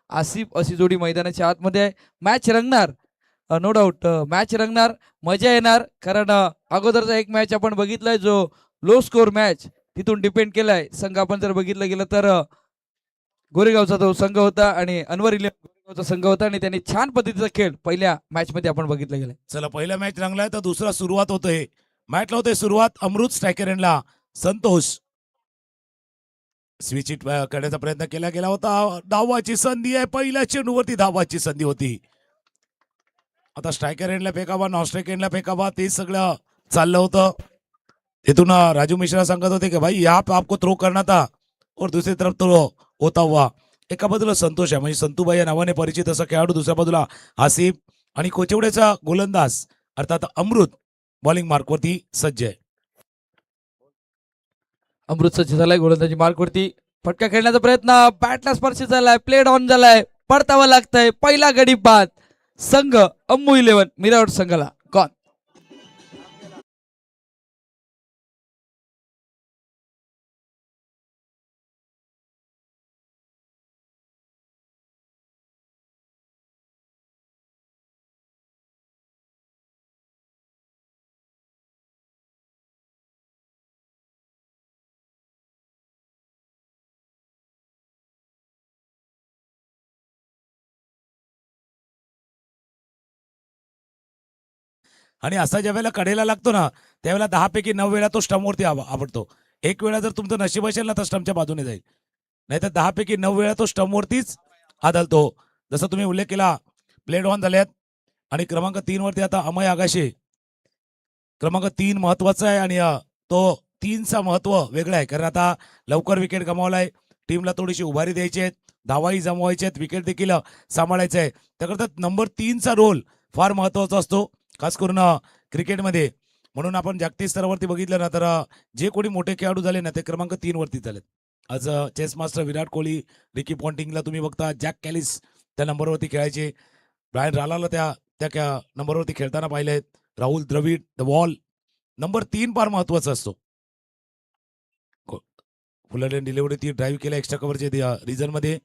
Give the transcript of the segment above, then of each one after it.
आसिफ अशी जोडी मैदानाच्या आतमध्ये आहे. मॅच रंगणार, नो डाऊट मॅच रंगणार, मजा येणार. कारण अगोदरचा एक मॅच आपण बघितलाय जो लो स्कोर मॅच तिथून डिपेंड केलाय संघ. आपण जर बघितलं गेलं तर गोरेगावचा तो संघ होता आणि अनवर गोरेगावचा संघ होता आणि त्यांनी छान पद्धतीचा खेळ पहिल्या मॅच मध्ये आपण बघितलं गेलाय. चला पहिला मॅच रंगलाय तर दुसरा सुरुवात होतोय. मॅचला होते सुरुवात. अमृत स्ट्रायकर यांना संतोष स्विच हिट करण्याचा प्रयत्न केला गेला होता. धावाची संधी आहे. पहिल्या चेंडूवरती धावाची संधी होती. आता स्ट्रायकर एंडला फेकावा, नॉन स्ट्रायकर एंडला फेकावा, ते सगळं चाललं होतं. तिथून राजू मिश्रा सांगत होते की भाई यहाँ पे आपको थ्रो करना था और दूसरी तरफ थ्रो होता हुआ. एका बाजूला संतोष आहे म्हणजे संतूबाई या नावाने परिचित असा खेळाडू, दुसऱ्या बाजूला आसिफ आणि कोचेवड्याचा गोलंदाज अर्थात अमृत बॉलिंग मार्कवरती सज्ज आहे. अमृत सज्ज झालाय गोलंदाजी मार्कवरती. फटका खेळण्याचा प्रयत्न, बॅटला स्पर्श झालाय, प्लेड ऑन झालाय, पडतावा लागतंय. पहिला गडी बाद संघ अम्मू 11 मिरावट संघाला गॉन. आणि असा ज्या वेळेला कडेला लागतो ना त्यावेळेला 10 पैकी 9 वेळा तो स्टंपवरती आवडतो. एक वेळा जर तुमचं नशीब असेल ना तर स्टंपच्या बाजूने जाईल, नाहीतर 10 पैकी 9 वेळा तो स्टंपवरतीच आदळतो. जसं तुम्ही उल्लेख केला प्लेड ऑन झाल्यात आणि क्रमांक 3 वरती आता अमय आगाशे. क्रमांक 3 महत्वाचा आहे आणि तो 3चा महत्व वेगळं आहे कारण आता लवकर विकेट गमावलाय. टीमला थोडीशी उभारी द्यायची आहे, धावाही जमवायचे आहेत, विकेट देखील सांभाळायचं आहे. त्याकरता नंबर 3चा रोल फार महत्वाचा असतो खास करून क्रिकेटमध्ये. म्हणून आपण जागतिक स्तरावरती बघितलं ना तर जे कोणी मोठे खेळाडू झाले ना ते क्रमांक 3 वरती झालेत. आज chess master Virat Kohli, Ricky पॉन्टिंगला तुम्ही बघता, जॅक कॅलिस त्या नंबरवरती खेळायचे, ब्रायन रालाला त्या नंबरवरती खेळताना पाहिलेत, Rahul Dravid, the wall. Number 3 फार महत्वाचा असतो. फुलर डिलिव्हरी ती ड्राईव्ह केला एक्स्ट्रा कव्हरच्या रिझन मध्ये.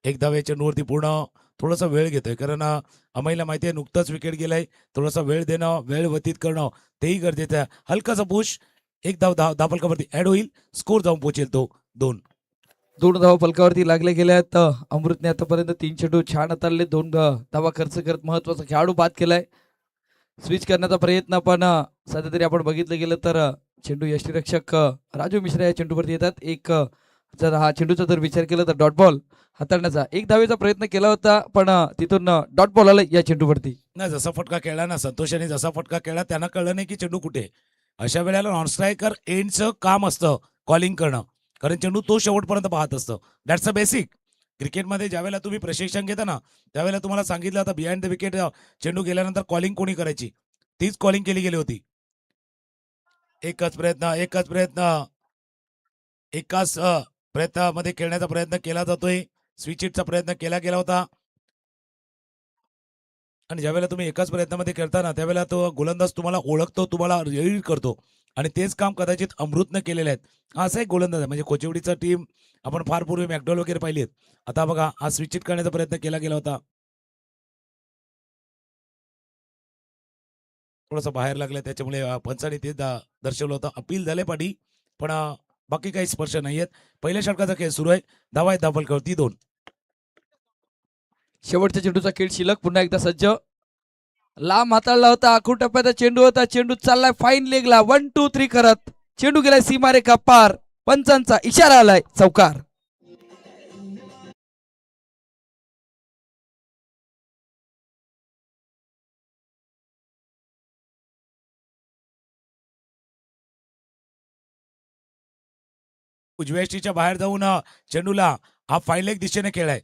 एक धाव या चेंडूवरती पूर्ण थोडासा वेळ घेतोय कारण अमयला माहिती आहे नुकताच विकेट गेलाय. थोडासा वेळ देणं, वेळ व्यतीत करणं तेही गरजेचं आहे. हलकासा पुश, एक धाव धापलकावरती ऍड होईल, स्कोर जाऊन पोहोचेल तो 2. 2 धावा फलकावरती लागले गेल्यात. अमृतने आतापर्यंत 3 चेंडू छान हाताळले, 2 धावा खर्च करत महत्वाचा खेळाडू बाद केलाय. स्विच करण्याचा प्रयत्न पण सध्या तरी आपण बघितलं गेलं तर चेंडू यष्टीरक्षक राजू मिश्रा या चेंडूवरती येतात. एक जर हा चेंडूचा जर विचार केला तर डॉट बॉल हाताळण्याचा एक धावेचा प्रयत्न केला होता पण तिथून डॉट बॉल आला या चेंडूवरती. नाही, जसा फटका खेळला ना संतोषाने, जसा फटका खेळला त्यांना कळलं नाही की चेंडू कुठे. अशा वेळेला नॉन स्ट्रायकर एंडचं काम असतं कॉलिंग करणं, कारण चेंडू तो शेवटपर्यंत पाहत असतं. That's a basic. क्रिकेटमध्ये ज्यावेळेला तुम्ही प्रशिक्षण घेता ना त्यावेळेला तुम्हाला सांगितलं होतं बिहाइंड द विकेट चेंडू गेल्यानंतर कॉलिंग कोणी करायची, तीच कॉलिंग केली गेली होती. एकाच प्रयत्नामध्ये खेळण्याचा प्रयत्न केला जातोय. स्विच हिटचा प्रयत्न केला गेला होता आणि ज्यावेळेला तुम्ही एकाच प्रयत्नामध्ये खेळता त्यावेळेला तो गोलंदाज तुम्हाला ओळखतो, तुम्हाला रीड करतो आणि तेच काम कदाचित अमृतनं केलेलं आहे. हा असा एक गोलंदाज आहे म्हणजे कोचिवडीचा टीम आपण फार पूर्वी मॅकडॉल वगैरे पाहिली आहेत. आता बघा हा स्विच हिट करण्याचा प्रयत्न केला गेला होता, थोडंसं बाहेर लागलं त्याच्यामुळे पंचाने ते दर्शवलं होतं. अपील झाले पाठी पण बाकी काही स्पर्श नाहीयेत. पहिल्या षटकाचा खेळ सुरू आहे. धावा आहेत धावफलकावरती 2. शेवटच्या चेंडूचा खेळ शिल्लक, पुन्हा एकदा सज्ज. लांब हाताळला होता, आखूड टप्प्याचा चेंडू होता, चेंडू चाललाय फाईन लेगला 1 2 3 करत. चेंडू गेलाय सीमारेखा पार, पंचांचा इशारा आलाय चौकार. उजव्या यष्टीच्या बाहेर जाऊन चेंडूला हा फाईन लेग दिशेने खेळाय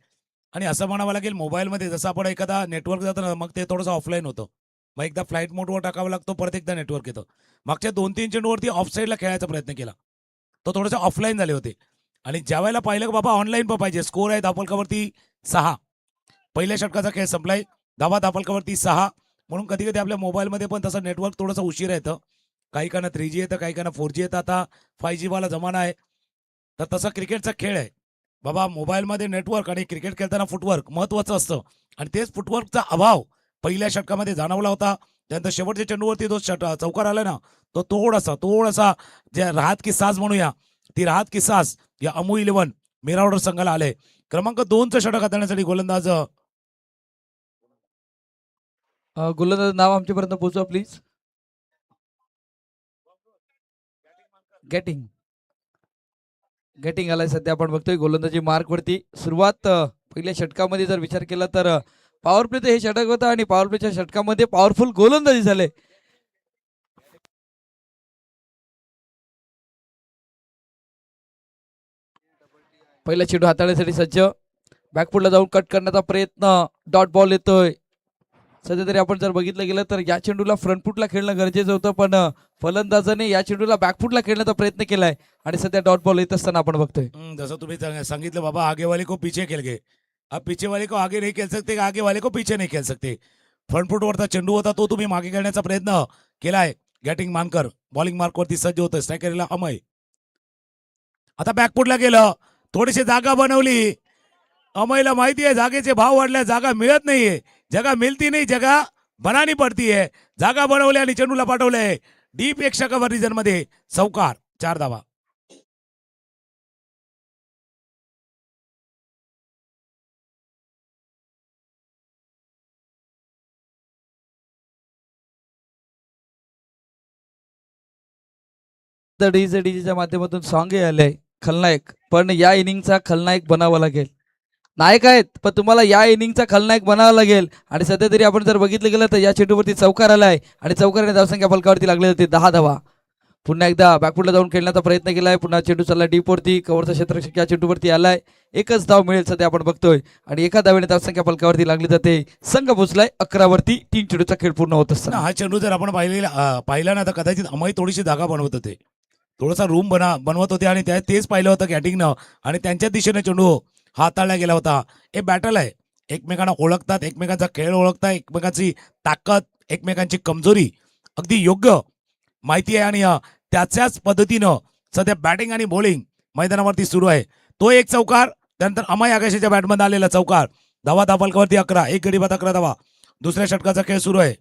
आणि असं म्हणावं लागेल मोबाईलमध्ये जसं आपण एखादा नेटवर्क जातं ना मग ते थोडंसं ऑफलाईन होतं, मग एकदा फ्लाईट मोडवर टाकावं लागतो, परत एकदा नेटवर्क येतं. मागच्या 2-3 चेंडूवरती ऑफ साईडला खेळायचा प्रयत्न केला, तो थोडंसं ऑफलाईन झाले होते आणि ज्या वेळेला पाहिलं की बाबा ऑनलाईन पण पाहिजे. स्कोर आहे धापलकावरती 6. पहिल्या षटकाचा खेळ संपलाय. धावा धापलकावरती 6. म्हणून कधी कधी आपल्या मोबाईलमध्ये पण तसं नेटवर्क थोडंसं उशीर येतं. काही काना 3G येतं, काही काना 4G येतं. आता 5G वाला जमाना आहे तर तसा क्रिकेटचा खेळ आहे. बाबा मोबाईलमध्ये नेटवर्क आणि क्रिकेट खेळताना फुटवर्क महत्वाचं असतं आणि तेच फुटवर्कचा अभाव पहिल्या षटकामध्ये जाणवला होता. त्यानंतर शेवटच्या चेंडूवरती जो चौकार आला ना, तो थोडासा जे राहत की साज म्हणूया, ती राहत की साज या अमू 11 मिरावडर संघाला आले. क्रमांक 2चं षटक हाताळण्यासाठी गोलंदाज गोलंदाज नाव आमच्यापर्यंत पोहोचवा प्लीज. गेटिंग आलाय सध्या आपण बघतोय गोलंदाजी मार्क वरती. सुरुवात पहिल्या षटकामध्ये जर विचार केला तर पॉवर प्लेचं हे षटक होतं आणि पॉवर प्लेच्या षटकामध्ये पॉवरफुल गोलंदाजी झाले. पहिला चेंडू हाताळण्यासाठी सज्ज. बॅकफुटला जाऊन कट करण्याचा प्रयत्न. डॉट बॉल येतोय. सध्या तरी आपण जर बघितलं गेलं तर या चेंडूला फ्रंटफुटला खेळणं गरजेचं होतं, पण फलंदाजाने या चेंडूला बॅकफुटला खेळण्याचा प्रयत्न केलाय आणि सध्या डॉट बॉल येत असताना आपण बघतोय. जसं तुम्ही सांगितलं बाबा, आगे वाले को पीछे खेल गए. अब पीछे वाले को आगे नहीं खेल सकते, आगे वाले को पीछे नहीं खेल सकते. फ्रंट फुटवरचा चेंडू होता तो तुम्ही मागे खेळण्याचा प्रयत्न केलाय. बॅटिंग मानकर बॉलिंग मार्कवरती सज्ज होतं. स्ट्रायकरला अमय. आता बॅकफुटला गेलं, थोडीशी जागा बनवली. अमयला माहिती आहे जागेचे भाव वाढल्या, जागा मिळत नाहीये. जगह मिलती नाही, जगह बनानी पडती है. जागा बनवल्या आणि चेंडूला पाठवलंय डीप एक कव्हर रिजन मध्ये. चौकार, 4 धावा. डीजेच्या माध्यमातून सॉंग आलंय खलनायक, पण या इनिंगचा खलनायक बनावा लागेल. नायक आहेत पण तुम्हाला या इनिंगचा खलनायक बनावा लागेल. आणि सध्या तरी आपण जर बघितलं गेलं तर या चेंडूवरती चौकार आलाय आणि चौकाराने धावसंख्या फलकावरती लागले होते 10 धावा. पुन्हा एकदा बॅकफुटला जाऊन खेळण्याचा प्रयत्न केलाय. पुन्हा चेंडू चालला डीप वरती. कव्हरचा क्षेत्ररक्षक या चेंडूवरती आलाय. एकच धाव मिळेल सध्या आपण बघतोय आणि एका धावेने धावसंख्या फलकावरती लागली जाते. संघ पोचलाय 11 वरती. 3 चेंडूचा खेळ पूर्ण होत असताना हा चेंडू जर आपण पाहिला ना तर कदाचित अमय थोडीशी जागा बनवत होते, थोडासा रूम बनवत होते आणि तेच पाहिलं होतं कॅटिंगनं आणि त्यांच्या दिशेने चेंडू हाताळला गेला होता. हे बॅटल आहे. एकमेकांना ओळखतात, एकमेकांचा खेळ ओळखतात, एकमेकांची ताकद, एकमेकांची कमजोरी अगदी योग्य माहिती आहे आणि त्याच्याच पद्धतीनं सध्या बॅटिंग आणि बॉलिंग मैदानावरती सुरू आहे. तो एक चौकार, त्यानंतर अमय आकाशाच्या बॅटमध्ये आलेला चौकार. धावा धावफलकावरती 11, एक गडी बाद 11 धावा. दुसऱ्या षटकाचा खेळ सुरू आहे.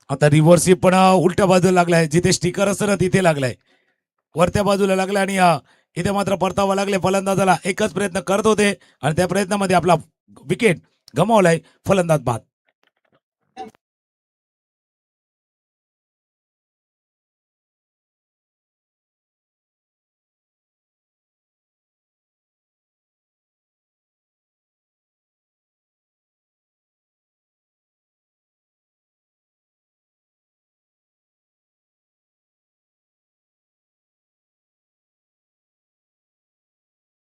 आता रिव्हर्सिप पण उलट्या बाजूला लागलाय, जिथे स्टिकर असतं ना तिथे लागलाय, वरत्या बाजूला लागलाय आणि इथे मात्र परतावा लागले. फलंदाजाला एकच प्रयत्न करत होते आणि त्या प्रयत्नामध्ये आपला विकेट गमावलाय. फलंदाज बाद.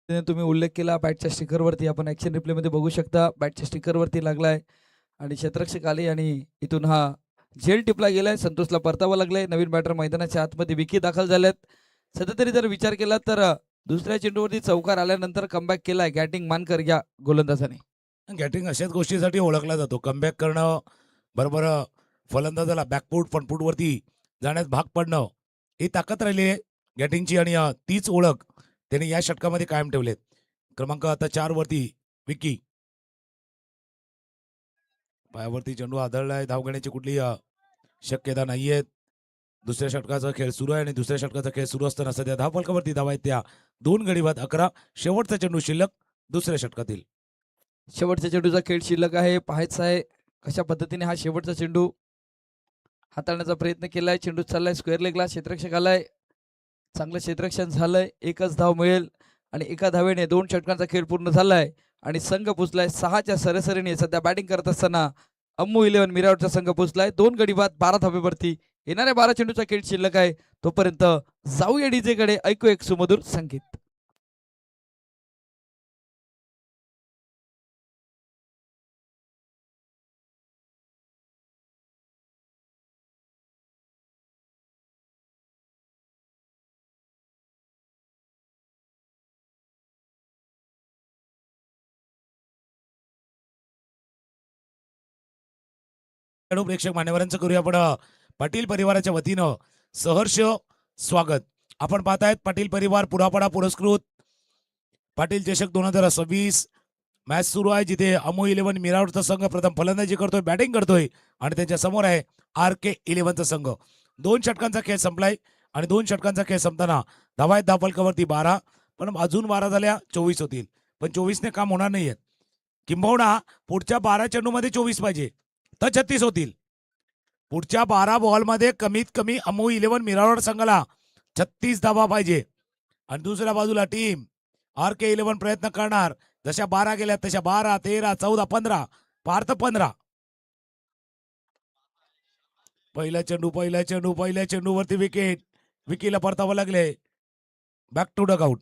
तुम्ही उल्लेख केला बॅटच्या स्टिकरवरती. आपण ऍक्शन रिप्ले मध्ये बघू शकता बॅटच्या स्टिकरवरती लागलाय आणि क्षेत्ररक्षक आले आणि इथून हा झेल टिपला गेलाय. संतोषला परतावा लागलाय. नवीन बॅटर मैदानाच्या आतमध्ये विकी दाखल झाल्यात. सध्या तरी जर विचार केला तर दुसऱ्या चेंडूवरती चौकार आल्यानंतर कमबॅक केलाय गॅटिंग मानकर या गोलंदाजाने. बॅटिंग अशाच गोष्टीसाठी ओळखला जातो. कमबॅक करणं, बरोबर फलंदाजाला बॅकफूट फ्रंटफूटवरती जाण्यास भाग पडणं, ही ताकद राहिली आहे बॅटिंगची आणि तीच ओळख त्यांनी या षटकामध्ये कायम ठेवलेत. क्रमांक आता 4 वरती विकी. पायावरती चेंडू आदळलाय. धाव घेण्याची कुठली शक्यता नाहीये. दुसऱ्या षटकाचा खेळ सुरू आहे आणि दुसऱ्या षटकाचा खेळ सुरू असताना सध्या धाव फलकावरती धावा आहेत त्या 2 गडी बाद 11. शेवटचा चेंडू शिल्लक दुसऱ्या षटकातील. शेवटच्या चेंडूचा खेळ शिल्लक आहे. पाहायचा आहे कशा पद्धतीने हा शेवटचा चेंडू हाताळण्याचा प्रयत्न केलाय. चेंडू चाललाय स्क्वेअर लेगला. क्षेत्ररक्षक आलाय. चांगलं क्षेत्ररक्षण झालंय. एकच धाव मिळेल आणि एका धावेने 2 षटकांचा खेळ पूर्ण झालाय आणि संघ पोचलाय 6च्या सरासरीने. सध्या बॅटिंग करत असताना अम्मू 11 मिरावटचा संघ पोचलाय 2 गडी बाद 12 धावेवरती. येणाऱ्या 12 चेंडूचा खेळ शिल्लक आहे. तोपर्यंत जाऊया डीजे कडे. ऐकू एक सुमधुर संगीत. प्रेक्षक मान्यवरांचं करूया आपण पाटील परिवाराच्या वतीनं सहर्ष स्वागत. आपण पाहतायत पाटील परिवार पुढापडा पुरस्कृत पाटील चषक 2026 मॅच सुरू आहे, जिथे अमो 11 मिरावरचा संघ प्रथम फलंदाजी करतोय, बॅटिंग करतोय आणि त्यांच्या समोर आहे RK 11चा संघ. 2 षटकांचा खेळ संपलाय आणि 2 षटकांचा खेळ संपताना धावा आहेत धाव फलकावरती 12, पण अजून 12 झाल्या 24 होतील, पण 24ने काम होणार नाहीये. किंबहुना पुढच्या 12 चेंडूमध्ये 24 पाहिजे तर 36 होतील. पुढच्या 12 बॉलमध्ये कमीत कमी अमो 11 मिरावड संघाला 36 धावा पाहिजे. आणि दुसऱ्या बाजूला टीम RK 11 प्रयत्न करणार, जशा 12 गेल्या तशा 12, 13, 14, 15, पार तर 15. पहिला चेंडूवरती विकेट, विकीला परतावं लागले. Back to Doug out.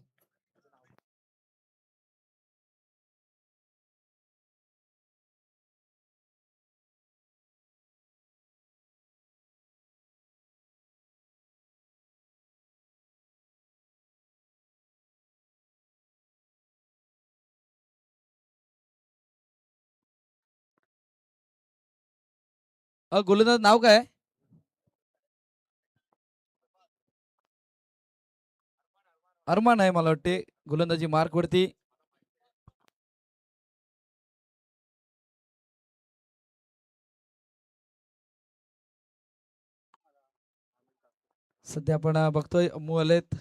गोलंदाज नाव काय? अरमान आहे मला वाटते गोलंदाजी मार्क वरती. सध्या आपण बघतोय अम्मू आलेत.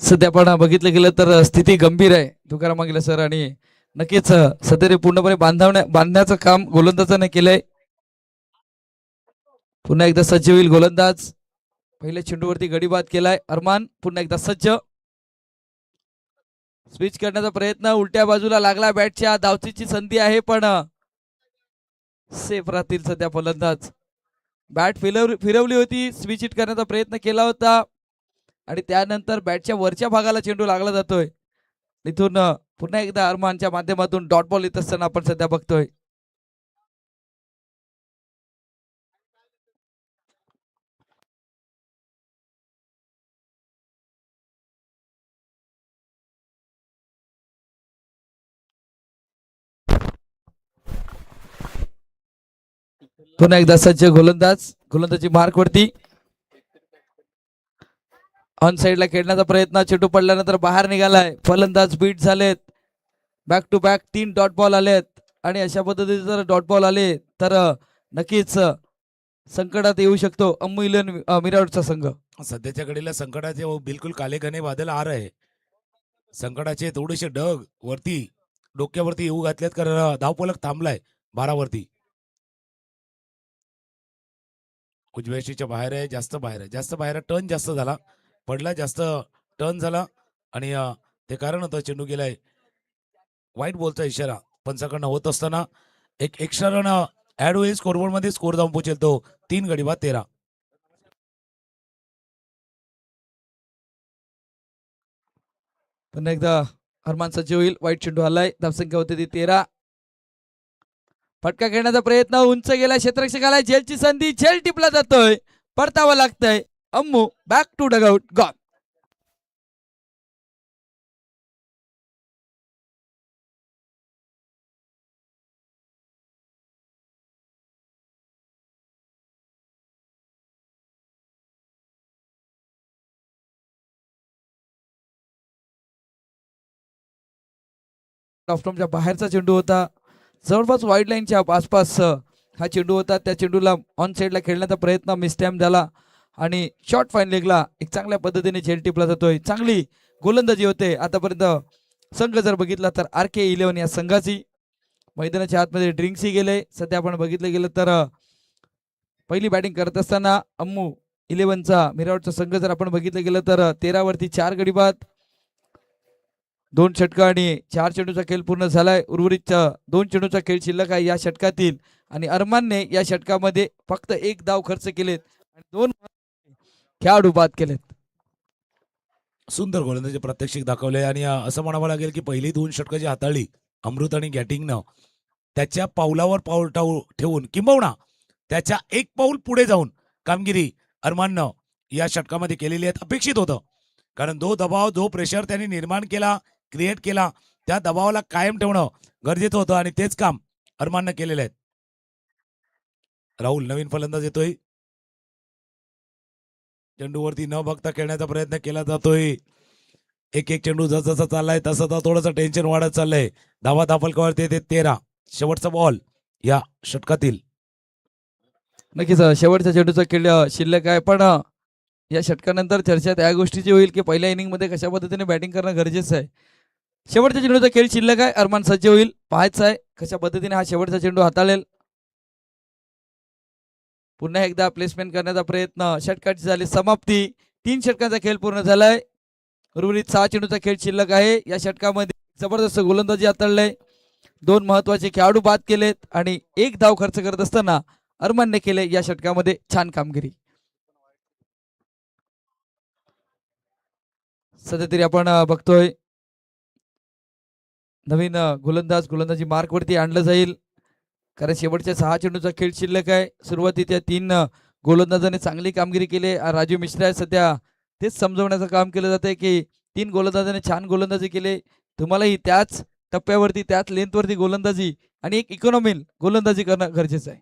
सध्या आपण बघितलं गेलं तर स्थिती गंभीर आहे तुकाराम मांगले सर, आणि नक्कीच सध्या ते पूर्णपणे बांधण्याचं काम गोलंदाजाने केलंय. पुन्हा एकदा सज्ज होईल गोलंदाज. पहिल्या चेंडूवरती गडी बाद केलाय अरमान. पुन्हा एकदा सज्ज, स्विच करण्याचा प्रयत्न, उलट्या बाजूला लागला बॅटच्या, धावचीची संधी आहे पण सेफ राहतील सध्या फलंदाज. बॅट फिरवली होती, स्विच हिट करण्याचा प्रयत्न केला होता आणि त्यानंतर बॅटच्या वरच्या भागाला चेंडू लागला जातोय. इथून पुन्हा एकदा अरमानच्या माध्यमातून डॉट बॉल येत असताना आपण सध्या बघतोय. पुन्हा एकदा सज्ज गोलंदाजी मार्क वरती. ऑन साइडला खेळण्याचा प्रयत्न, चेंडू पडल्यानंतर बाहेर निघालाय. फलंदाज बीट झालेत. Back to back 3 dot ball आलेत आणि अशा पद्धतीने जर डॉट बॉल आले तर नक्कीच संकटात येऊ शकतो अम्मू 11 मिरावडचा संघ. सध्याच्या घडीला संकटाचे बिलकुल काले घने बादल आ रहे. संकटाचे थोडेसे ढग वरती डोक्यावरती येऊ घातलेत, कारण धावफलक थांबलाय 12 वरती. उजव्या शीच्या बाहेर आहे, जास्त बाहेर टर्न जास्त झाला, पडला जास्त टर्न झाला आणि ते कारण होतं चेंडू गेलाय. वाईट बॉलचा इशारा पंचाकडनं होत असताना एक एक्स्ट्रा रन ऍड होईल स्कोरबोर्ड मध्ये. स्कोर जाऊन पोहोचेल तो 3 गडी बाद 13. पुन्हा एकदा अरमान सज्ज होईल. वाईट चेंडू आलाय, धावसंख्या होती ती 13. फटका खेळण्याचा प्रयत्न, उंच गेला क्षेत्ररक्षकाला, झेलची संधी, झेल टिपला जातोय, परतावं लागतंय. Ammu back to Doug out, gone. ऑफस्टॉपच्या बाहेरचा चेंडू होता, जवळपास वाईड लाईनच्या आसपास हा चेंडू होता. त्या चेंडूला ऑन साइडला खेळण्याचा प्रयत्न मिस टाइम झाला आणि शॉर्ट फाईन लेगला एक चांगल्या पद्धतीने झेल टिपला जातोय. चांगली गोलंदाजी होते आतापर्यंत. संघ जर बघितला तर RK 11 या संघाची. मैदानाच्या आतमध्ये ड्रिंक्सही गेले. सध्या आपण बघितलं गेलं तर पहिली बॅटिंग करत असताना अम्मू 11चा मिरावडचा संघ जर आपण बघितलं गेलं तर 13 वरती 4 गडी बाद, 2 षटका आणि 4 चेंडूचा खेळ पूर्ण झालाय. उर्वरित 2 चेंडूचा खेळ शिल्लक आहे या षटकातील आणि अरमानने या षटकामध्ये फक्त 1 धाव खर्च केलेत आणि 2 खेळाडू बाद केलेत. सुंदर गोलंदाजी प्रात्यक्षिक दाखवले आणि असं म्हणावं लागेल की पहिली 2 षटकं जी हाताळली अमृत आणि गॅटिंगनं, त्याच्या पावलावर पाऊल ठेवून किंबहुना त्याच्या 1 पाऊल पुढे जाऊन कामगिरी अरमाननं या षटकामध्ये केलेली आहे. अपेक्षित होतं, कारण जो दबाव जो प्रेशर त्यांनी निर्माण केला, क्रिएट केला, त्या दबावाला कायम ठेवणं गरजेचं होतं आणि तेच काम अरमाननं केलेलं आहे. राहुल नवीन फलंदाज येतोय. चेंडूवरती न बघता खेळण्याचा प्रयत्न केला जातोय. एक एक चेंडू जसा चाललाय तसं थोडंसं टेन्शन वाढत चाललंय. धावा धापलकावरती येते 13. शेवटचा बॉल या षटकातील. नक्कीच शेवटच्या चेंडूचा खेळ शिल्लक आहे, पण या षटकानंतर चर्चा त्या गोष्टीची होईल की पहिल्या इनिंगमध्ये कशा पद्धतीने बॅटिंग करणं गरजेचं आहे. शेवटच्या चेंडूचा खेळ शिल्लक आहे. अरमान सज्ज होईल, पाहायचं आहे कशा पद्धतीने हा शेवटचा चेंडू हाताळेल. पुन्हा एकदा प्लेसमेंट करण्याचा प्रयत्न, षटकाची झाली समाप्ती. 3 षटकांचा खेळ पूर्ण झालाय. उर्वरित 6 चेंडूचा खेळ शिल्लक आहे. या षटकामध्ये जबरदस्त गोलंदाजी हाताळलंय. 2 महत्वाचे खेळाडू बाद केलेत आणि 1 धाव खर्च करत असताना अरमानने केले या षटकामध्ये छान कामगिरी. सध्या तरी आपण बघतोय नवीन गोलंदाजी मार्कवरती आणलं जाईल, कारण शेवटच्या 6 चेंडूचा खेळ शिल्लक आहे. सुरुवातीच्या 3 गोलंदाजांनी चांगली कामगिरी केली. राजीव मिश्रा आहे सध्या, तेच समजवण्याचं काम केलं जातंय की 3 गोलंदाजांनी छान गोलंदाजी केली. तुम्हालाही त्याच टप्प्यावरती त्याच लेंथवरती गोलंदाजी आणि एक इकॉनॉमिल गोलंदाजी करणं गरजेचं आहे.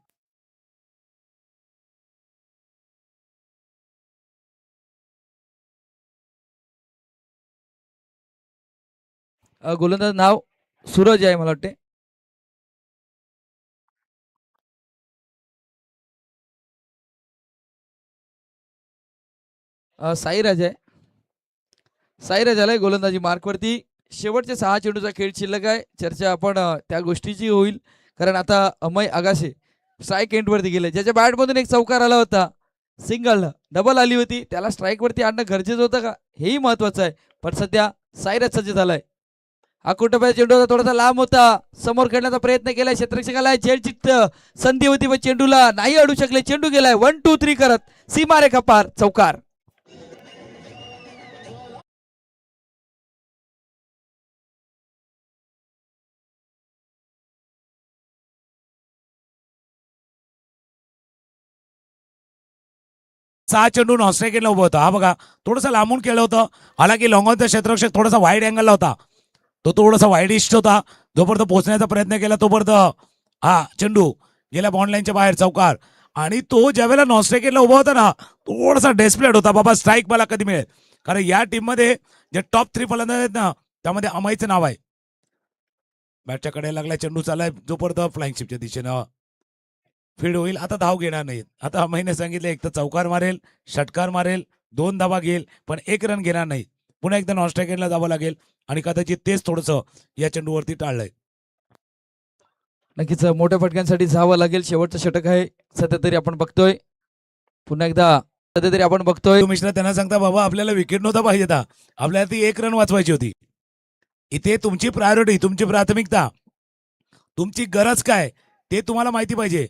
गोलंदाज नाव सूरज आहे मला वाटते. साईराज आहे. साईराज आलाय गोलंदाजी मार्कवरती. शेवटच्या 6 चेंडूचा खेळ शिल्लक आहे. चर्चा आपण त्या गोष्टीची होईल, कारण आता अमय आगाशे स्ट्राईक एंडवरती गेले. ज्याच्या बॅटमधून एक चौकार आला होता, सिंगल डबल आली होती, त्याला स्ट्राईकवरती आणणं गरजेचं होतं का, हेही महत्वाचं आहे. पण सध्या साईराज सज्ज झालाय. हा कुटुंबाचा चेंडू होता, थोडासा लांब होता, समोर खेळण्याचा प्रयत्न केलाय क्षेत्ररक्षकाला. झेल चित्त संधी होती पण चेंडूला नाही अडू शकले. चेंडू गेलाय 1 2 3 करत सीमारेखा पार, चौकार. 6 चेंडू नॉस्ट्रेकेटला उभं होतं. हा बघा थोडंसं लांबून केलं होतं. हालाकी लॉंगॉनचा क्षेत्ररक्षक थोडासा वाईड अँगलला होता, तो थोडासा वाईड इस्ट होता. जोपर्यंत पोहोचण्याचा प्रयत्न केला तोपर्यंत हा चेंडू गेल्या बॉन्डलाईनच्या बाहेर, चौकार. आणि तो ज्यावेळेला नॉस्ट्रेकेटला उभा होता ना, थोडासा डेस्परेट होता, बाबा स्ट्राईक मला कधी मिळेल. कारण या टीममध्ये जे टॉप 3 फलंदाज आहेत ना, त्यामध्ये अमयचं नाव आहे. बॅटच्या कडे लागला, चेंडू चाललाय, जोपर्यंत फ्लाइंग शिपच्या दिशेनं फीड होईल. आता धाव घेणार नाहीत. आता अमयने सांगितलं एक तर चौकार मारेल, षटकार मारेल, 2 धावा घेईल, पण 1 रन घेणार नाही. पुन्हा एकदा नॉस्ट्रेकेटला जावं लागेल आणि कदाचित तेच थोडंसं या चेंडूवरती टाळलंय. नक्कीच मोठ्या फटक्यांसाठी जावं लागेल. शेवटचं षटक आहे सध्या तरी आपण बघतोय. पुन्हा एकदा सध्या तरी आपण बघतोय मिश्रा त्यांना सांगता, बाबा आपल्याला विकेट नव्हता पाहिजे था, आपल्याला ती 1 रन वाचवायची होती. इथे तुमची प्रायोरिटी, तुमची प्राथमिकता, तुमची गरज काय ते तुम्हाला माहिती पाहिजे.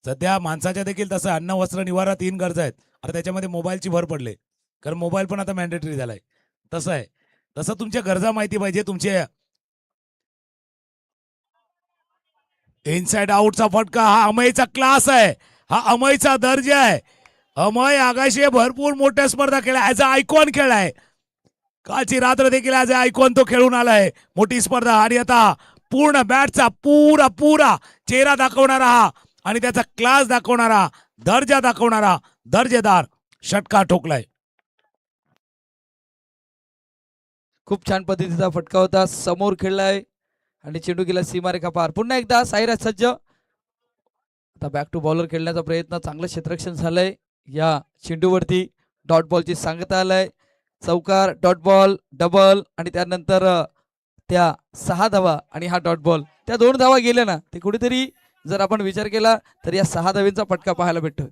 सध्या माणसाच्या देखील तसं अन्न वस्त्र निवारा 3 गरजा आहेत. आता त्याच्यामध्ये मोबाईलची भर पडले, कारण मोबाईल पण आता मॅन्डेटरी झालाय. तसं आहे, तसं तुमच्या गरजा माहिती पाहिजे. तुमचे इनसाइड आउटचा फटका हा अमयचा क्लास आहे, हा अमयचा दर्जा आहे. अमय आगाशे भरपूर मोठ्या स्पर्धा खेळाय, ऍज अ आयकॉन खेळाय. कालची रात्र देखील ऍज अ आयकॉन तो खेळून आलाय. मोठी स्पर्धा आणि आता पूर्ण बॅटचा पुरा पुरा चेहरा दाखवणारा हा आणि त्याचा क्लास दाखवणारा, दर्जा दाखवणारा दर्जेदार षटकार ठोकलाय. खूप छान पद्धतीचा फटका होता, समोर खेळलाय आणि चेंडू गेला सीमारेखा पार. पुन्हा एकदा साईराज सज्ज. आता बॅक टू बॉलर खेळण्याचा प्रयत्न, चांगलं क्षेत्ररक्षण झालंय या चेंडूवरती. डॉट बॉलची सांगता आलाय, चौकार, डॉट बॉल, डबल आणि त्यानंतर त्या 6 धावा आणि हा डॉट बॉल. त्या 2 धावा गेल्या ना, ते कुठेतरी जर आपण विचार केला तर या 6 धावेंचा फटका पाहायला भेटतोय.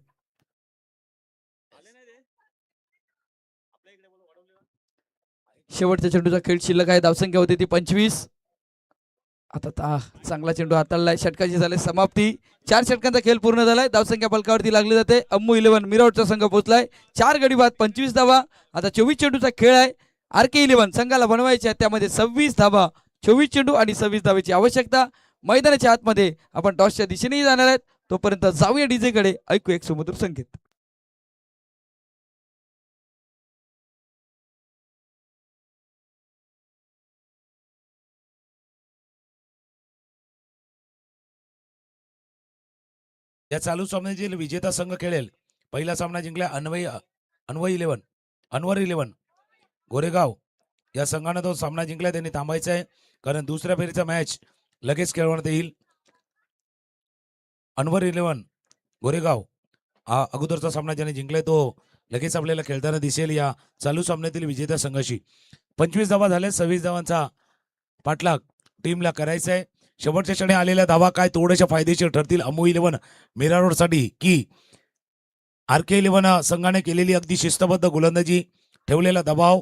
शेवटच्या चेंडूचा खेळ शिल्लक आहे. धावसंख्या होती ती 25. आता चांगला चेंडू हाताळलाय, षटकाची झाली समाप्ती. 4 षटकांचा खेळ पूर्ण झालाय. धावसंख्या पलकावरती लागली जाते. अम्मू 11 मिरवटचा संघ पोहोचलाय. 4 गडी बाद, 25 धावा. आता 24 चेंडूचा खेळ आहे. RK 11 संघाला बनवायच्या, त्यामध्ये 26 धावा, 24 चेंडू आणि 26 धावेची आवश्यकता. मैदानाच्या आतमध्ये आपण टॉसच्या दिशेनेही जाणार आहेत. तोपर्यंत जाऊया डीजे कडे, ऐकू एक सुमधुर संकेत. या चालू सामन्यातील विजेता संघ खेळेल. पहिला सामना जिंकला अनवर 11 गोरेगाव या संघानं तो सामना जिंकला. त्यांनी थांबायचं आहे कारण दुसऱ्या फेरीचा मॅच लगेच खेळवण्यात येईल. अनवर 11 गोरेगाव हा अगोदरचा सामना ज्याने जिंकलाय तो लगेच आपल्याला खेळताना दिसेल या चालू सामन्यातील विजेत्या संघाशी. 25 धावा झाल्या. 26 धावांचा पाठलाग टीमला करायचा आहे. शेवटच्या क्षणी आलेल्या धावा काय थोड्याशा फायदेशीर ठरतील अमू 11 मीरा रोडसाठी की RK 11 संघाने केलेली अगदी शिस्तबद्ध गोलंदाजी, ठेवलेला दबाव,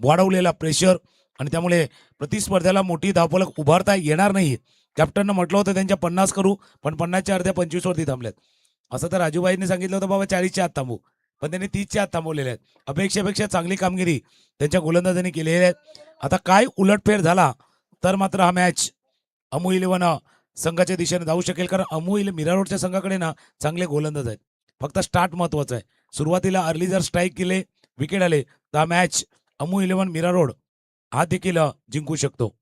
वाढवलेला प्रेशर आणि त्यामुळे प्रतिस्पर्ध्याला मोठी धावफलक उभारता येणार नाही. कॅप्टननं म्हटलं होतं त्यांच्या 50 करू, पण 50च्या अर्ध्या 25 वरती थांबल्यात. असं तर राजूबाईंनी सांगितलं होतं बाबा 40च्या आत थांबू, पण त्यांनी 30च्या आत थांबवलेले आहेत. अपेक्षेपेक्षा चांगली कामगिरी त्यांच्या गोलंदाजांनी केलेली आहे. आता काय उलटफेर झाला तर मात्र हा मॅच अमू 11 संघाच्या दिशेने जाऊ शकेल, कारण अमू 11 मीरा रोडच्या संघाकडे ना चांगले गोलंदाज आहेत. फक्त स्टार्ट महत्वाचं आहे. सुरुवातीला अर्ली जर स्ट्राईक केले, विकेट आले तर हा मॅच अमू 11 मीरा रोड हा देखील जिंकू शकतो.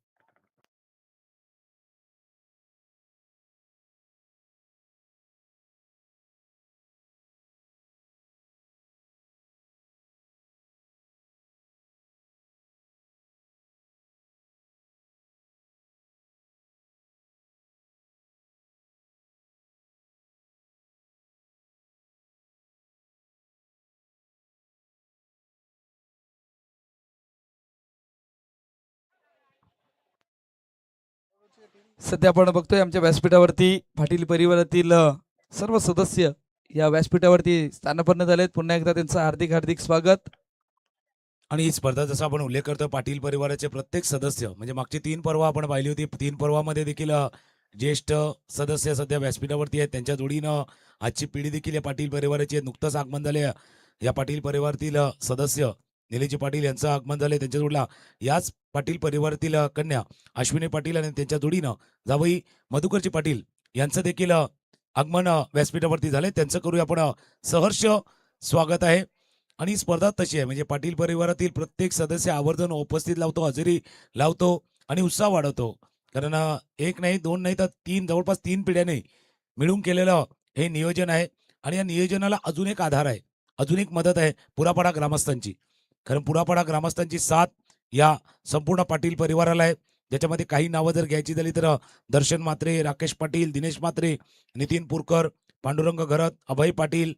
सध्या आपण बघतोय आमच्या व्यासपीठावरती पाटील परिवारातील सर्व सदस्य या व्यासपीठावरती स्थानापन्न झालेत. पुन्हा एकदा त्यांचं हार्दिक हार्दिक स्वागत. आणि ही स्पर्धा जसा आपण उल्लेख करतो पाटील परिवाराचे प्रत्येक सदस्य म्हणजे मागची 3 पर्व आपण पाहिली होती. 3 पर्वामध्ये देखील ज्येष्ठ सदस्य सध्या व्यासपीठावरती आहेत. त्यांच्या जोडीनं आजची पिढी देखील या पाटील परिवाराची आहे. नुकतंच आगमन झाले या पाटील परिवारातील सदस्य निलेजी पाटील यांचं आगमन झाले. त्यांच्या जोडला याच पाटील परिवारातील कन्या अश्विनी पाटील आणि त्यांच्या जोडीनं जावई मधुकरजी पाटील यांचं देखील आगमन व्यासपीठावरती झाले. त्यांचं करूया आपण सहर्ष स्वागत आहे. आणि ही स्पर्धा तशी आहे म्हणजे पाटील परिवारातील प्रत्येक सदस्य आवर्जून उपस्थित लावतो, हजेरी लावतो आणि उत्साह वाढवतो. कारण 1 नाही 2 नाही तर 3 जवळपास 3 पिढ्याने मिळून केलेलं हे नियोजन आहे. आणि या नियोजनाला अजून एक आधार आहे, अजून एक मदत आहे पुरापाडा ग्रामस्थांची. कारण पुरापाडा ग्रामस्थांची साथ या संपूर्ण पाटील परिवाराला आहे. ज्याच्यामध्ये काही नावं जर घ्यायची झाली तर दर्शन म्हात्रे, राकेश पाटील, दिनेश म्हात्रे, नितीन पुरकर, पांडुरंग घरत, अभय पाटील,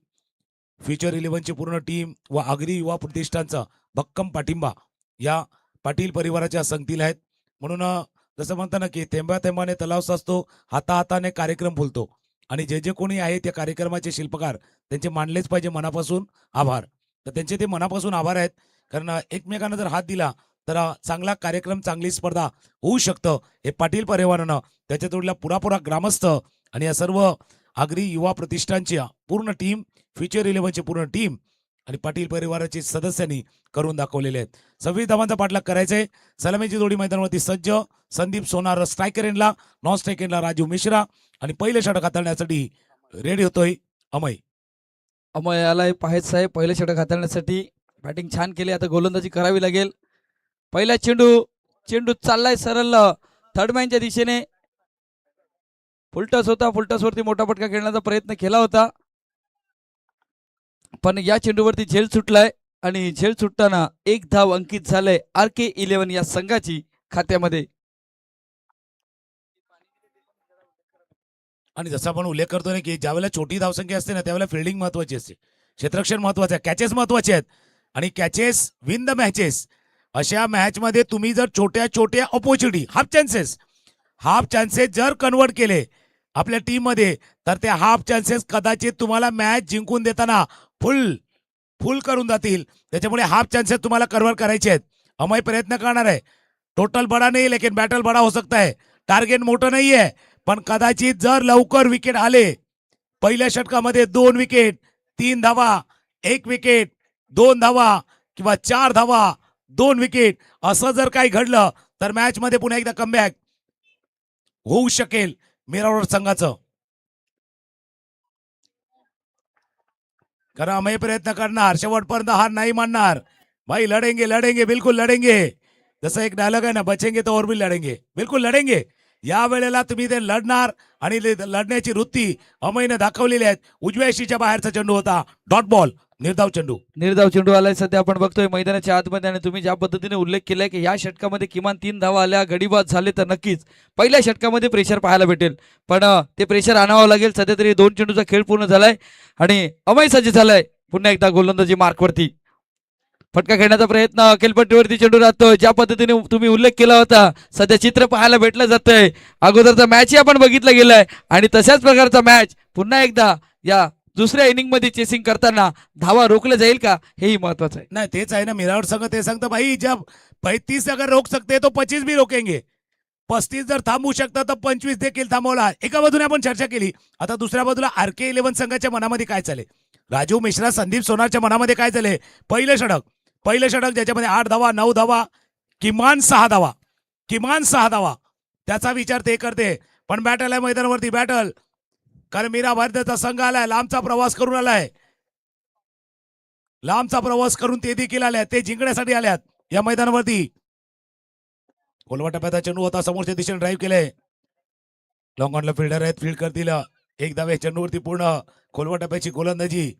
फ्युचर 11ची पूर्ण टीम व आगरी युवा प्रतिष्ठानचा भक्कम पाठिंबा या पाटील परिवाराच्या संगतीला आहेत. म्हणून जसं म्हणताना की थेंबा थेंबाने तलाव साचतो, हाताहाताने कार्यक्रम फुलतो. आणि जे जे कोणी आहे त्या कार्यक्रमाचे शिल्पकार त्यांचे मानलेच पाहिजे मनापासून आभार. तर त्यांचे ते मनापासून आभार आहेत. कारण एकमेकांना जर हात दिला तर चांगला कार्यक्रम, चांगली स्पर्धा होऊ शकतं. हे पाटील परिवारानं त्याच्या जोडला पुरापुरा ग्रामस्थ आणि या सर्व आगरी युवा प्रतिष्ठानची पूर्ण टीम, फ्युचर 11ची पूर्ण टीम आणि पाटील परिवाराचे सदस्यांनी करून दाखवलेले आहेत. 26 धावांचा पाठलाग करायचा आहे. सलामीची जोडी मैदानावरती सज्ज. संदीप सोनार स्ट्रायकर एंडला, नॉन स्ट्रायकर एंडला राजू मिश्रा आणि पहिले षटक हाताळण्यासाठी रेडी होतोय अमय. अमय आलाय पाहेत साहेब पहिलं षटक हाताळण्यासाठी. बॅटिंग छान केली, आता गोलंदाजी करावी लागेल. पहिला चेंडू चाललाय सरळ थर्ड मॅनच्या दिशेने. फुलटस होता, फुलटसवरती मोठा फटका खेळण्याचा प्रयत्न केला होता, पण या चेंडूवरती झेल सुटलाय आणि झेल सुटताना 1 धाव अंकित झालंय RK 11 या संघाची खात्यामध्ये. आणि जसा आपण उल्लेख करतो ना की ज्यावेळेला छोटी धावसंख्या असते ना त्यावेळेला फिल्डिंग महत्वाची असते, क्षेत्ररक्षण महत्वाचं आहे, कॅचेस महत्वाचे आहेत. आणि कॅचेस विन द मॅचेस. अशा मॅचमध्ये तुम्ही जर छोट्या छोट्या ऑपॉर्च्युनिटी, हाफ चान्सेस जर कन्वर्ट केले आपल्या टीम मध्ये तर ते हाफ चान्सेस कदाचित तुम्हाला मॅच जिंकून देताना फुल करून जातील. त्याच्यामुळे हाफ चान्सेस तुम्हाला कन्वर्ट करायचे आहेत. अमय प्रयत्न करणार आहे. टोटल बडा नाही लेकिन बॅटल बडा हो सकता है. टार्गेट मोठं नाहीये, पण कदाचित जर लवकर विकेट आले, पहिल्या षटकामध्ये 2 विकेट, 3 धावा, 1 विकेट, 2 धावा किंवा 4 धावा, 2 विकेट असं जर काही घडलं तर मॅच मध्ये पुन्हा एकदा कमबॅक होऊ शकेल मीरारोड संघाचं. कारण अमय प्रयत्न करणार, शेवटपर्यंत हार नाही मानणार. भाई लढेंगे बिल्कुल लढेंगे. जसं एक डायलॉग आहे ना, बचेंगे तो और भी लढेंगे, बिल्कुल लढेंगे. या वेळेला तुम्ही ते लढणार आणि लढण्याची वृत्ती अमयने दाखवलेली आहेत. उजव्या यशीच्या बाहेरचा चेंडू होता, डॉट बॉल, निर्धाव चेंडू. निर्धाव चेंडू आलाय सध्या आपण बघतोय मैदानाच्या आतमध्ये. आणि तुम्ही ज्या पद्धतीने उल्लेख केलाय की या षटकामध्ये किमान 3 धावा आल्या, गडीबाद झाले, तर नक्कीच पहिल्या षटकामध्ये प्रेशर पाहायला भेटेल. पण ते प्रेशर आणावं लागेल. सध्या तरी 2 चेंडूचा खेळ पूर्ण झालाय आणि अमय सज्ज झालाय पुन्हा एकदा गोलंदाजी मार्कवरती. फटका खेळण्याचा प्रयत्न अखेलपट्टीवरती चेंडू राहतोय. ज्या पद्धतीने तुम्ही उल्लेख केला होता सध्या चित्र पाहायला भेटलं जातंय. अगोदरचा मॅचही आपण बघितला गेलाय आणि तशाच प्रकारचा मॅच पुन्हा एकदा या दुसऱ्या इनिंग मध्ये चेसिंग करताना धावा रोखलं जाईल का, हेही महत्वाचं आहे. नाही तेच आहे ना, मिरावट संघ ते सांगतं भाई जब 35 अगर रोक सकते तो 25 भी रोकेंगे. 35 जर थांबवू शकता तर 25 देखील थांबवला. एका बाजूने आपण चर्चा केली. आता दुसऱ्या बाजूला RK 11 संघाच्या मनामध्ये काय चालले, राजू मिश्रा संदीप सोनारच्या मनामध्ये काय चालले. पहिलं षटक ज्याच्यामध्ये 8 धावा 9 धावा किमान 6 धावा त्याचा विचार ते करते. पण बॅटल आहे मैदानावरती, बॅटल. कारण मीरा भारताचा संघ आलाय, लांबचा प्रवास करून आलाय, लांबचा प्रवास करून ते देखील आल्यात, ते जिंकण्यासाठी आल्यात या मैदानावरती. खोलवा टप्प्याचा चेंडू होता, समोरच्या दिशेने ड्राईव्ह केले. लॉंग ऑनला फिल्डर आहेत, फील्ड करतील. एक धाव चेंडूवरती पूर्ण. खोलवा टप्प्याची गोलंदाजी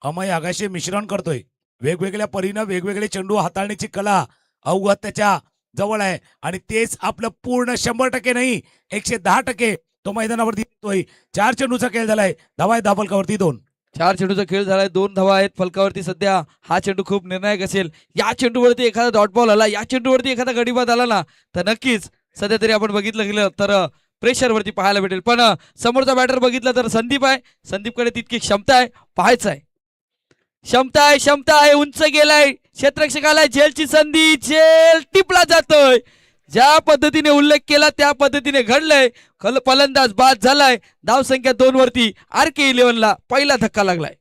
अमय आगाशे मिश्रण करतोय. वेगवेगळ्या परीनं वेगवेगळे चेंडू हाताळण्याची कला अवगत त्याच्या जवळ आहे आणि तेच आपलं पूर्ण 100% नाही 110% तो मैदानावरती येतोय. 4 चेंडूचा खेळ झालाय, धावा आहेत फलकावरती 2. 4 चेंडूचा खेळ झालाय, 2 धावा आहेत फलकावरती सध्या. हा चेंडू खूप निर्णायक असेल. या चेंडूवरती एखादा डॉट बॉल आला, या चेंडूवरती एखादा गडीबाद आला ना, तर नक्कीच सध्या तरी आपण बघितलं गेलं तर प्रेशरवरती पाहायला भेटेल. पण समोरचा बॅटर बघितला तर संदीप आहे. संदीपकडे तितकी क्षमता आहे, पाहायचं आहे. क्षमता आहे, उंच गेलाय, क्षेत्ररक्षकाला झेलची संधी, झेल टिपला जातोय. ज्या पद्धतीने उल्लेख केला त्या पद्धतीने घडलंय. फलंदाज बाद झालाय. धाव संख्या 2 वरती RK 11 ला पहिला धक्का लागलाय.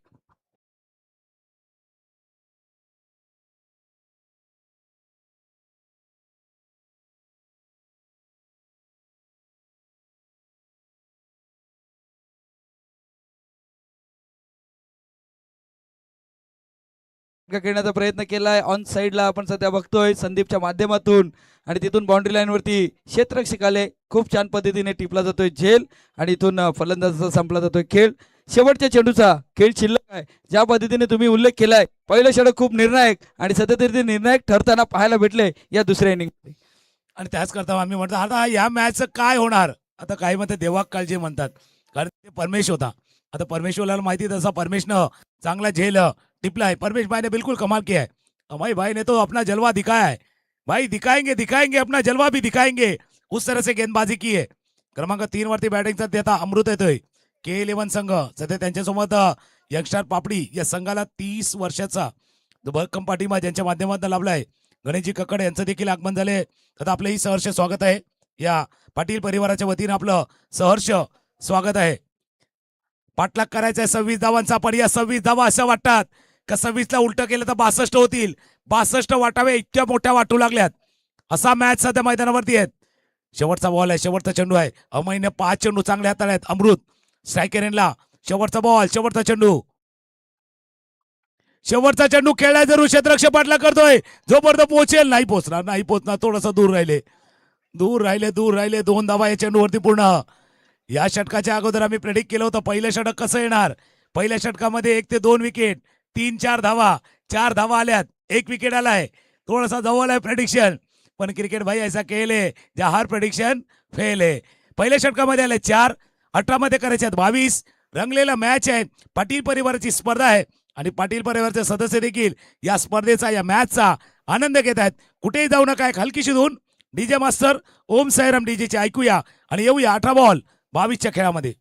खेळण्याचा प्रयत्न केलाय ऑन साइडला आपण सध्या बघतोय संदीपच्या माध्यमातून. आणि तिथून बाउंड्री लाईन वरती क्षेत्ररक्षक आले, खूप छान पद्धतीने टिपला जातोय झेल आणि इथून फलंदाजाचा संपला जातोय खेळ. शेवटच्या चेंडूचा खेळ शिल्लक आहे. ज्या पद्धतीने तुम्ही उल्लेख केलाय पहिलं षटक खूप निर्णायक आणि सध्या तरी ते निर्णायक ठरताना पाहायला भेटले या दुसऱ्या इनिंग. आणि त्याच करता आम्ही म्हणतो आता या मॅचचं काय होणार. आता काही म्हणते देवाक काळजी म्हणतात, कारण ते परमेश होता. आता परमेश्वरला माहिती तसा परमेशनं चांगला झेल टिपला है. परमेश भाई ने बिल्कुल कमाल किया है. अमय भाई ने तो अपना जलवा दिखाया है. भाई दिखाएंगे अपना जलवा भी दिखाएंगे. उस तरह से गेंदबाजी की है. क्रमांक 3 वरती बॅटिंगचा देता अमृत येतोय. K11 संघ सध्या त्यांच्यासोबत यंगस्टर पापडी या संघाला 30 वर्षाचा भक्कम पाठिंबा ज्यांच्या माध्यमातून लाभलाय. गणेशजी कक्कड यांचं देखील आगमन झाले. तर आपलंही सहर्ष स्वागत आहे. या पाटील परिवाराच्या वतीने आपलं सहर्ष स्वागत आहे. पाठलाग करायचा आहे 26 धावांचा. पण या 26 धावा असं वाटतात का 26 ला उलट केलं तर 62 होतील. 62 वाटावे इतक्या मोठ्या वाटू लागल्यात. असा मॅच सध्या मैदानावरती आहेत. शेवटचा बॉल आहे, शेवटचा चेंडू आहे. अमयने 5 चेंडू चांगले हाताळले आहेत. अमृत स्ट्रायकर यांना शेवटचा बॉल, शेवटचा चेंडू खेळलाय. जरूर क्षेत्ररक्षक पाठलाग करतोय. जोपर्यंत पोहोचेल नाही पोहोचणार. थोडंसं दूर राहिले. 2 धावा या चेंडूवरती पूर्ण. या षटकाच्या अगोदर आम्ही प्रेडिक्ट केलं होतं पहिलं षटक कसं येणार. पहिल्या षटकामध्ये 1 ते 2 विकेट, 3-4 धावा, 4 धावा आल्यात, 1 विकेट आलाय. थोडासा जवळ आहे प्रेडिक्शन, पण क्रिकेट भाई ऐसा केले ज्या हर प्रेडिक्शन फेल आहे. पहिल्या षटकामध्ये आले 4, 18 मध्ये करायचे आहेत 22. रंगलेला मॅच आहे. पाटील परिवाराची स्पर्धा आहे आणि पाटील परिवाराचे सदस्य देखील या स्पर्धेचा या मॅचचा आनंद घेत आहेत. कुठेही जाऊ नका. एक हलकीशी धून डीजे मास्टर ओम साईराम डीजेचे ऐकूया आणि येऊया 18 बॉल 22च्या खेळामध्ये.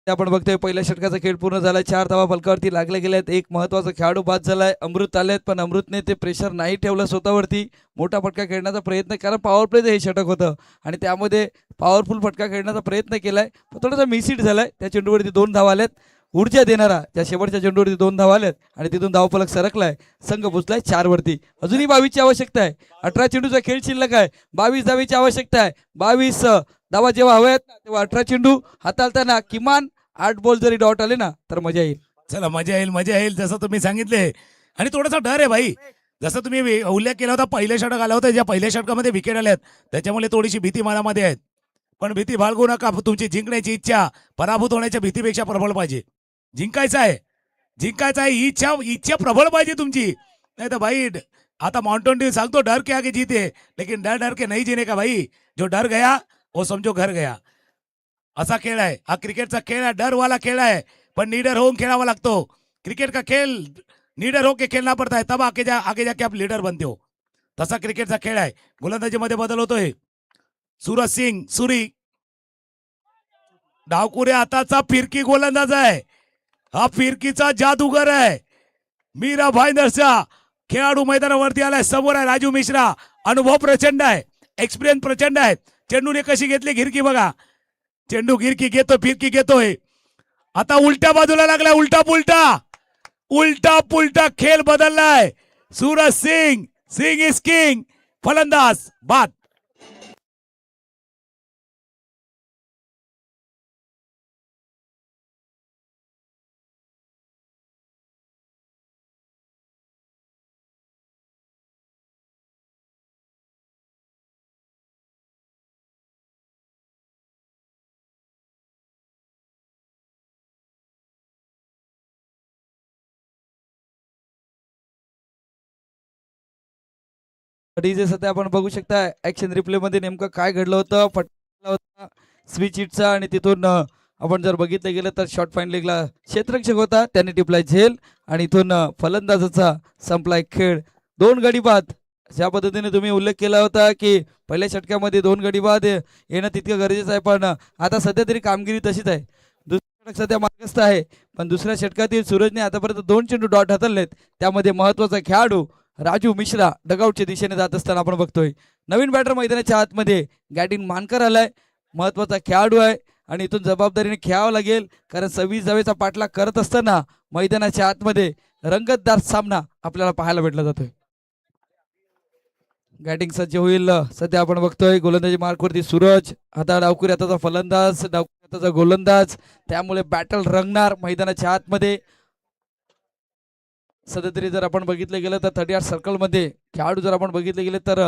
आपण बघतोय पहिल्या षटकाचा खेळ पूर्ण झालाय. 4 धावा फलकावरती लागल्या गेल्यात. एक महत्वाचा खेळाडू बाद झालाय. अमृत आलेत, पण अमृतने ते प्रेशर नाही ठेवलं स्वतःवरती. मोठा फटका खेळण्याचा प्रयत्न, कारण पॉवर प्लेचं हे षटक होतं आणि त्यामध्ये पॉवरफुल फटका खेळण्याचा प्रयत्न केलाय, पण थोडासा मिसहिट झालाय. त्या चेंडूवरती 2 धावा आल्यात. ऊर्जा देणारा त्या शेवटच्या चेंडूवरती 2 धावा आल्यात आणि तिथून धावफलक सरकलाय. संघ पोचलाय 4 वरती. अजूनही 22ची आवश्यकता आहे. 18 चेंडूचा खेळ शिल्लक आहे. 22 धावेची आवश्यकता आहे. 22 धावा जेव्हा हव्यात ना तेव्हा 18 चेंडू हाताळताना किमान 8 बॉल जरी डॉट आले ना तर मजा येईल. चला मजा येईल मजा येईल जसं तुम्ही सांगितले. आणि थोडासा डर आहे भाई. जसं तुम्ही उल्लेख केला होता पहिल्या षटक आला होता, ज्या पहिल्या षटकामध्ये विकेट आल्यात त्याच्यामुळे थोडीशी भीती मनामध्ये आहे. पण भीती बाळगू नका. तुमची जिंकण्याची इच्छा पराभूत होण्याच्या भीतीपेक्षा प्रबळ पाहिजे. जिंकायचं आहे, जिंकायचं आहे ही इच्छा इच्छा प्रबळ पाहिजे तुमची. नाही तर भाई आता माउंटेन ड्यू सांगतो डर के आगे जीते लेकिन डर डर के नहीं जीने का भाई. जो डर गया वो समझो घर गया. असा खेळ आहे हा. क्रिकेटचा खेळ आहे, डरवाला खेळ आहे. पण निडर होऊन खेळावा लागतो. क्रिकेट का खेळ निडर होके खेळना पडता है, तब आगे जाके आप लीडर बनते हो. तसा क्रिकेटचा खेळ आहे. गोलंदाजीमध्ये बदल होतोय. सूरज सिंग सुरी डावकुरे हाताचा फिरकी गोलंदाज आहे. हा फिरकीचा जादूगर आहे. मीरा भाईंदरचा खेळाडू मैदानावरती आलाय. समोर आहे राजू मिश्रा. अनुभव प्रचंड आहे, एक्सपिरियन्स प्रचंड आहे. चेंडूने कशी घेतली गिरकी बघा. चेंडू गिरकी घेतो, फिरकी घेतोय. आता उलट्या बाजूला लागलाय. उलटा पुलटा उलटा पुलटा खेळ बदललाय. Suraj Singh, Singh is king. फलंदाज बाद. डीजे सध्या आपण बघू शकता ऍक्शन रिप्ले मध्ये नेमकं काय घडलं होतं. फटका होता स्विच हिटचा आणि तिथून आपण जर बघितलं गेलं तर शॉर्ट फाईन लेगला क्षेत्ररक्षक होता त्याने टिपलाय झेल आणि इथून फलंदाजाचा संपलाय खेळ. 2 गडी बाद. ज्या पद्धतीने तुम्ही उल्लेख केला होता की पहिल्या षटकामध्ये 2 गडी बाद येणं तितकं गरजेचं आहे, पण आता सध्या तरी कामगिरी तशीच आहे. दुसऱ्या षटक सध्या मार्गस्थ आहे, पण दुसऱ्या षटकातील सूरजने आतापर्यंत 2 चेंडू डॉट हाताळलेत. त्यामध्ये महत्वाचा खेळाडू राजू मिश्रा डगआउटच्या दिशेने जात असताना आपण बघतोय. नवीन बॅटर मैदानाच्या आतमध्ये गॅटिन मानकर आलाय. महत्वाचा खेळाडू आहे आणि इथून जबाबदारीने खेळावं लागेल, कारण 26 धावेचा पाठलाग करत असताना मैदानाच्या आतमध्ये रंगतदार सामना आपल्याला पाहायला भेटला जातोय. बॅटिंग सज्ज होईल. सध्या आपण बघतोय गोलंदाजी मार्कवरती सूरज. आता डावकुरी हाताचा फलंदाज, डावकुरी हाताचा गोलंदाज, त्यामुळे बॅटल रंगणार मैदानाच्या आतमध्ये. सध्या तरी जर आपण बघितलं गेलं तर 38 सर्कलमध्ये खेळाडू जर आपण बघितले गेले तर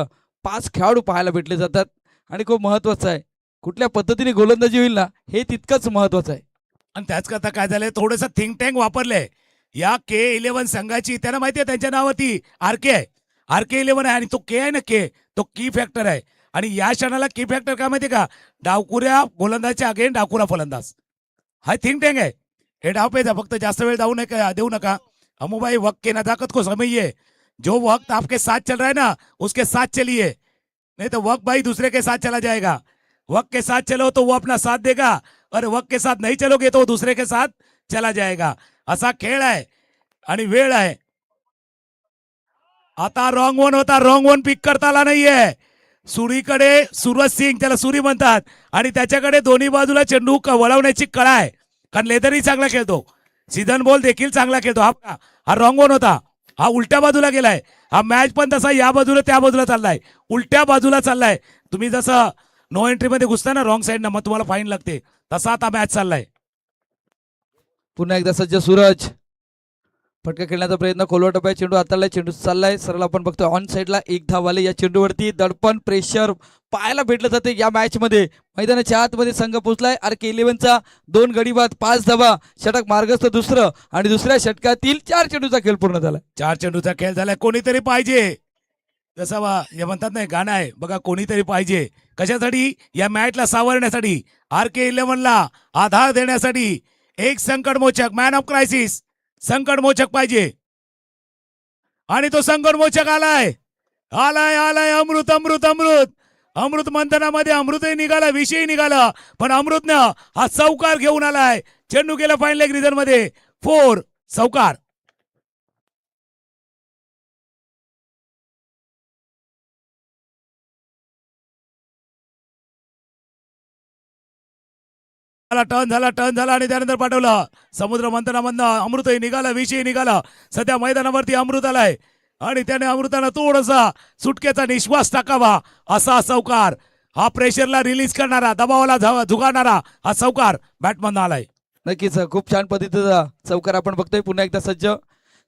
5 खेळाडू पाहायला भेटले जातात आणि खूप महत्वाचं आहे कुठल्या पद्धतीने गोलंदाजी होईल ना हे तितकंच महत्वाचं आहे. आणि त्याच करता काय झालंय थोडंसं थिंक टँक वापरलंय या के-11 संघाची. त्यांना माहिती आहे त्यांच्या नावावरती आरके आहे. RK11 आहे आणि तो के आहे ना, के तो की फॅक्टर आहे. आणि या क्षणाला की फॅक्टर काय माहितीये का, डावकुऱ्या गोलंदाजच्या अगेन डावकुरा फलंदाज. हा थिंक टँक आहे. हे डाव पेचा फक्त जास्त वेळ देऊ नका. हमू भाई वक्त के नजाकत को समझिए. जो वक्त आपके साथ चल रहा है ना उसके साथ चलिए, नहीं तो वक्त भाई दूसरे के साथ चला जाएगा. वक्त के साथ चलो तो वो अपना साथ देगा, और वक्त के साथ नहीं चलोगे तो वो दूसरे के साथ चला जाएगा. असा खेळ आहे आणि वेळ आहे. आता रॉंग वन होता, रॉंग वन पिक करता आला नाहीये. सुरीकडे सूरज सिंग, त्याला सुरी म्हणतात, आणि त्याच्याकडे दोन्ही बाजूला चेंडू वळवण्याची कळा आहे, कारण लेदरही चांगला खेळतो, सीझन बॉल देखील चांगला खेळतो. हा रॉंग वन होता. हा उलट्या बाजूला गेलाय. हा मॅच पण तसा या बाजूला त्या बाजूला चाललाय, उलट्या बाजूला चाललाय. तुम्ही जसं नो एंट्री मध्ये घुसता ना रॉंग साईड ना, मग तुम्हाला फाईन लागते, तसा आता मॅच चाललाय. पुन्हा एकदा सज्ज सूरज. फटका खेळण्याचा प्रयत्न, खोलवा टप्प्यात चेंडू हाताळलाय, चेंडू चाललाय सरळ. आपण बघतोय ऑन साईडला 1 धाव आले या चेंडूवरती. दडपण प्रेशर पाहायला भेटलं जाते या मॅच मध्ये. मैदानाच्या आतमध्ये संघ पोहोचलाय. RK11चा 2 गडी बाद, 5 धावा, षटक मार्गस्थ दुसरं, आणि दुसऱ्या षटकातील 4 चेंडूचा खेळ पूर्ण झाला. 4 चेंडूचा खेळ झालाय. कोणीतरी पाहिजे, जसं हे म्हणतात ना गाणं आहे बघा, कोणीतरी पाहिजे. कशासाठी? या मॅचला सावरण्यासाठी, RK11ला आधार देण्यासाठी. एक संकटमोचक, मॅन ऑफ क्रायसिस, संकटमोचक पाहिजे. आणि तो संकटमोचक आलाय आलाय आलाय. अमृत अमृत अमृत अमृत मंथनामध्ये अमृतही निघाला, विषयही निघाला, पण अमृतनं हा चौकार घेऊन आलाय. चेंडू गेला फाईन लेग रिझन मध्ये. 4 चौकार. टर्न झाला आणि त्यानंतर पाठवलं समुद्र मंथनामधनं अमृतही निघाला, विषयही निघाला. सध्या मैदानावरती अमृत आलाय आणि त्याने अमृतानं थोडासा सुटकेचा निश्वास टाकावा असा चौकार. हा प्रेशरला रिलीज करणारा, दबावाला झुगारणारा हा चौकार बॅटमन आलाय. नक्कीच खूप छान पद्धतीचा चौकार आपण बघतोय. पुन्हा एकदा सज्ज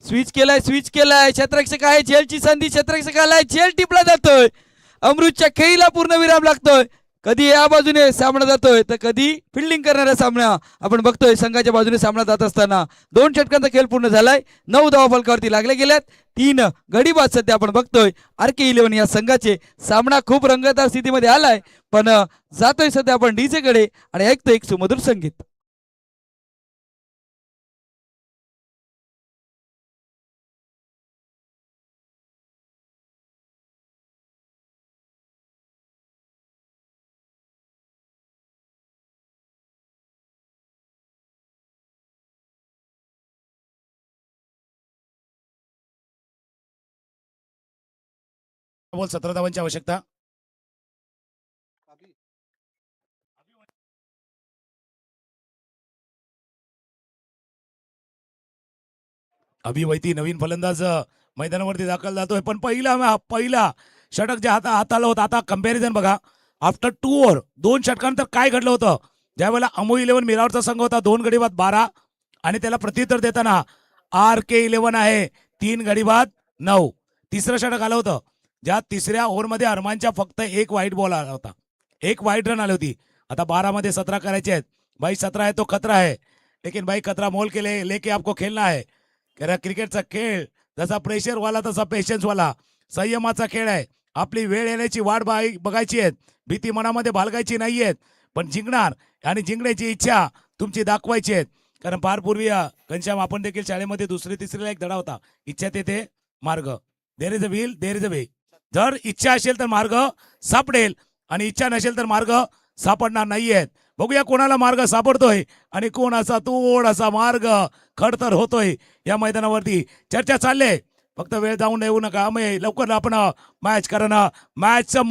स्विच केलाय क्षेत्ररक्षक आहे, झेलची संधी क्षेत्ररक्षक आलाय, झेल टिपला जातोय. अमृतच्या खेळीला पूर्ण विराम लागतोय. कधी या बाजूने सामना जातोय तर कधी फिल्डिंग करणारा सामना आपण बघतोय. संघाच्या बाजूने सामना जात असताना 2 षटकांचा खेळ पूर्ण झालाय. 9 धावा फलकावरती लागल्या गेल्यात. 3 गडी बाद सध्या आपण बघतोय. RK 11 या संघाचे सामना खूप रंगतदार स्थितीमध्ये आलाय. पण जातोय सध्या आपण डीजे कडे आणि ऐकतोय एक सुमधुर संगीत. बोल 17 धावांची आवश्यकता. अभिवैती नवीन फलंदाज मैदानावरती दाखल जातोय. पण पहिला षटक जे हाताला होता. आता कंपॅरिझन बघा. आफ्टर 2 ओव्हर 2 षटकांनंतर काय घडलं होतं. ज्यावेळेला अमो 11 मिरावरचा संघ होता 2 गडी बाद 12 आणि त्याला प्रत्युत्तर देताना RK 11 आहे 3 गडी बाद 9. तिसरं षटक आलं होतं ज्या तिसऱ्या ओव्हरमध्ये अरमानच्या फक्त 1 वाईट बॉल आला होता, 1 वाईट रन आली होती. आता 12 मध्ये 17 करायचे आहेत. भाई 17 है तो खतरा है, लेकिन भाई खतरा मोल के लेके आपको खेलना है. क्रिकेटचा खेळ जसा प्रेशर वाला तसा पेशन्स वाला संयमाचा खेळ आहे. आपली वेळ येण्याची वाट बघायची आहे, भीती मनामध्ये बाळगायची नाहीये, पण जिंकणार आणि जिंकण्याची इच्छा तुमची दाखवायची आहे. कारण फार पूर्वी घनश्याम आपण देखील शाळेमध्ये 2री 3रीला एक धडा होता, इच्छा तेथे मार्ग. There is a will there is a way. जर इच्छा असेल तर मार्ग सापडेल आणि इच्छा नसेल तर मार्ग सापडणार नाहीयेत. बघूया कोणाला मार्ग सापडतोय आणि कोण असा थोडासा मार्ग खडतर होतोय या मैदानावरती. चर्चा चालले, फक्त वेळ जाऊन येऊ नका. लवकर आपण मॅच, कारण मॅचचा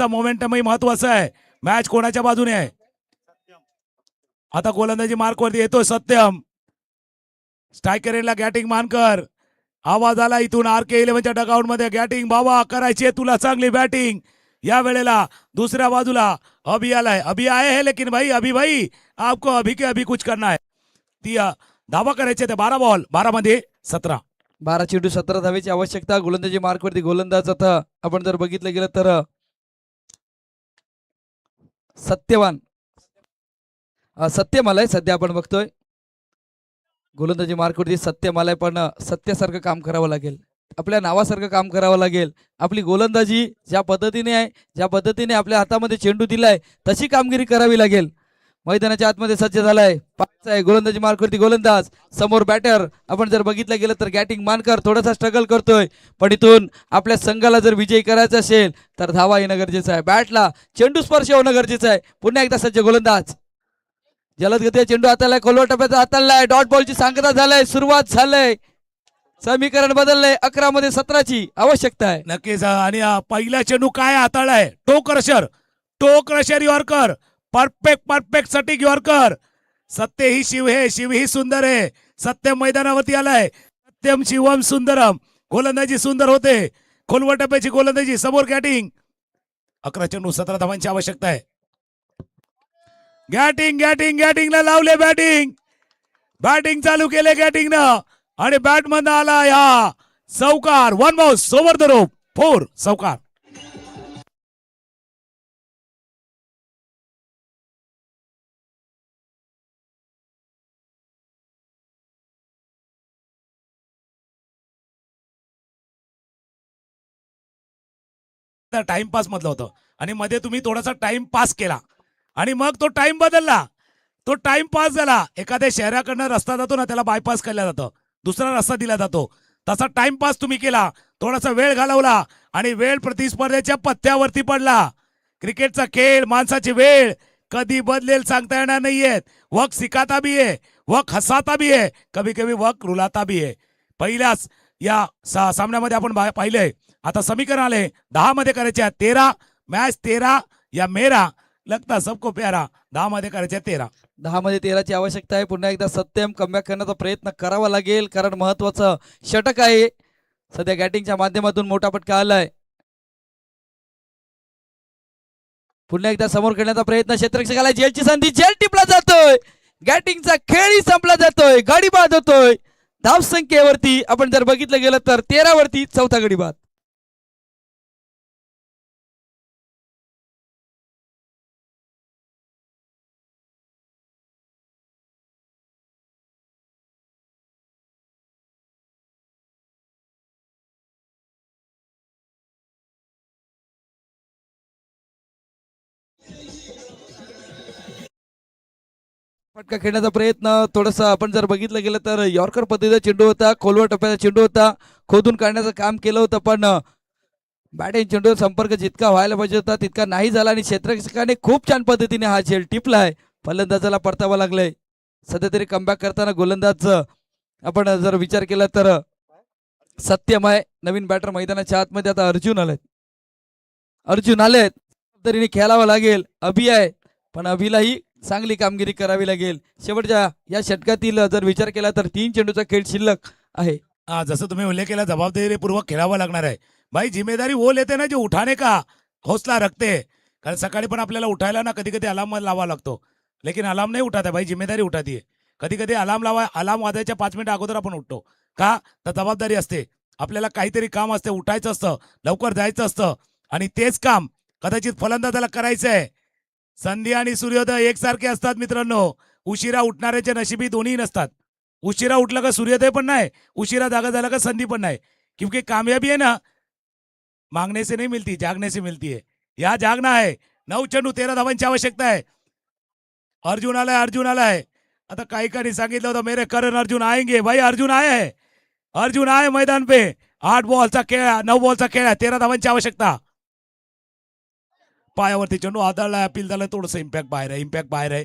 मोमेंटमही महत्वाचा आहे. मॅच कोणाच्या बाजूने आहे. आता गोलंदाजी मार्कवरती येतोय सत्यम. स्ट्रायकरला गॅटिंग मानकर. आवाज आला इथून RK 11च्या डगआउट मध्ये, गॅटिंग बाबा करायची तुला चांगली बॅटिंग. या वेळेला दुसऱ्या बाजूला अभी आलाय. अभी आए है लेकिन भाई आपको अभी के अभी कुछ करना है. ती धावा करायचे ते 12 बॉल 12 मध्ये 17. 12 चेंडू 17 धावेची आवश्यकता. गोलंदाजी मार्कवरती गोलंदाज आता आपण जर बघितलं गेलं तर सत्यम आलाय. सध्या आपण बघतोय गोलंदाजी मार्कवरती सत्यम आलाय. पण सत्यासारखं काम करावं लागेल, आपल्या नावासारखं काम करावं लागेल. आपली गोलंदाजी ज्या पद्धतीने आहे, ज्या पद्धतीने आपल्या हातामध्ये चेंडू दिलाय तशी कामगिरी करावी लागेल. मैदानाच्या आतमध्ये सज्ज झालाय. 5 आहे गोलंदाजी मार्कवरती गोलंदाज. समोर बॅटर आपण जर बघितलं गेलं तर गॅटिंग मानकर थोडासा स्ट्रगल करतोय. पण इथून आपल्या संघाला जर विजयी करायचा असेल तर धावा येणं गरजेचं आहे. बॅटला चेंडू स्पर्श होणं गरजेचं आहे. पुन्हा एकदा सज्ज गोलंदाज. जलद गती चेंडू हाताला, खोलवर टप्प्याचा हातालाय. डॉट बॉलची सांगता झालाय, सुरुवात झालंय. समीकरण बदललंय. 11 मध्ये 17ची आवश्यकता आहे. नक्कीच. आणि पहिला चेंडू काय हाताळलाय. टो क्रशर यॉर्कर. परफेक्ट सटीक यॉर्कर. सत्य ही शिव है, शिव ही सुंदर है. सत्यम मैदानावरती आलाय. सत्यम शिवम सुंदरम. गोलंदाजी सुंदर होते. खोलवर टप्प्याची गोलंदाजी. समोर गॅटिंग. 11 चेंडू 17 धावांची आवश्यकता आहे. गॅटिंगला लावले बॅटिंग चालू केले गॅटिंगनं आणि बॅटमधनं आला या चौकार. 1 बाउन्स ओव्हर द रोप 4 चौकार. टाइमपास मधलं होतं आणि मध्ये तुम्ही थोडासा टाइम पास केला आणि मग तो टाइम बदलला. तो टाइम पास झाला. एखाद्या शहराकडनं रस्ता जातो ना, त्याला बायपास केला जातो, दुसरा रस्ता दिला जातो. तसा टाइमपास तुम्ही केला, थोडासा वेळ घालवला आणि वेळ प्रतिस्पर्धेच्या पथ्यावरती पडला. क्रिकेटचा खेळ, माणसाची वेळ कधी बदलेल सांगता येणार नाहीये. वक्त सिखाता भी है, वक्त हसाता भी है, कभी कभी वक्त रुलाता भी है. पहिल्याच या सामन्यामध्ये आपण पाहिलंय. आता समीकरण आले 10 मध्ये करायचे. 13 मॅच 13 या मेरा लगता सबको प्यारा. 10 मध्ये करायचे 13. 10 मध्ये 13ची आवश्यकता आहे. पुन्हा एकदा सत्यम कमबॅक करण्याचा प्रयत्न करावा लागेल, कारण महत्वाचं षटक आहे. सध्या गॅटिंगच्या माध्यमातून मोठा फटका आलाय. पुन्हा एकदा समोर खेळण्याचा प्रयत्न, क्षेत्ररक्षकाला जेलची संधी, जेल टिपला जातोय. गॅटिंगचा खेळही संपला जातोय, गाडी बाद होतोय. धाव संख्येवरती आपण जर बघितलं गेलं तर 13 वरती चौथा गडी बाद. फटका खेळण्याचा प्रयत्न थोडस आपण जर बघितलं गेलं तर यॉर्कर पद्धतीचा चेंडू होता, खोलवर टप्प्याचा चेंडू होता, खोदून काढण्याचं काम केलं होतं, पण बॅट आणि चेंडूवर संपर्क जितका व्हायला पाहिजे होता तितका नाही झाला आणि क्षेत्ररक्षकाने खूप छान पद्धतीने हा झेल टिपलाय. फलंदाजाला परतावा लागलाय. सध्या तरी कमबॅक करताना गोलंदाज आपण जर विचार केला तर सत्यम आहे. नवीन बॅटर मैदानाच्या आतमध्ये आता अर्जुन आलेत तरी खेळावं लागेल. अभि आहे, पण अभिलाही चांगली कामगिरी करावी लागेल. शेवटच्या या षटकातील जर विचार केला तर 3 चेंडूचा खेळ शिल्लक आहे. जसं तुम्ही उल्लेख केला, जबाबदारीपूर्वक खेळावं लागणार आहे. भाई जिम्मेदारी वो लेते ना जो उठाने का हौसला रखते. कारण सकाळी पण आपल्याला उठायला ना कधी कधी अलार्म लावा लागतो, लेकिन अलार्म नाही उठाता भाई, जिम्मेदारी उठाती है. कधी कधी अलार्म वाजायच्या 5 मिनिटं अगोदर आपण उठतो का, तर जबाबदारी असते. आपल्याला काहीतरी काम असते, उठायचं असतं, लवकर जायचं असतं आणि तेच काम कदाचित फलंदाजाला करायचं आहे. संधी आणि सूर्योदय एकसारखे असतात मित्रांनो. उशिरा उठणाऱ्याच्या नशिबी दोन्ही नसतात. उशिरा उठला का सूर्योदय पण नाही, उशिरा जागा झाला का संधी पण नाही. क्योंकि कामयाबी है ना मांगने से नहीं मिलती, जागने से मिलती है. या जागना है. 9 चेंडू 13 धावांची आवश्यकता आहे. अर्जुन आलाय. आता काही काही सांगितलं होतं मेरे करण अर्जुन आएंगे. भाई अर्जुन आए मैदान पे. 8 बॉलचा खेळ, 9 बॉलचा खेळ आहे. 13 धावांची आवश्यकता. पायावरती चेंडू आदळला, अपील झालं, थोडंसं इम्पॅक्ट बाहेर आहे.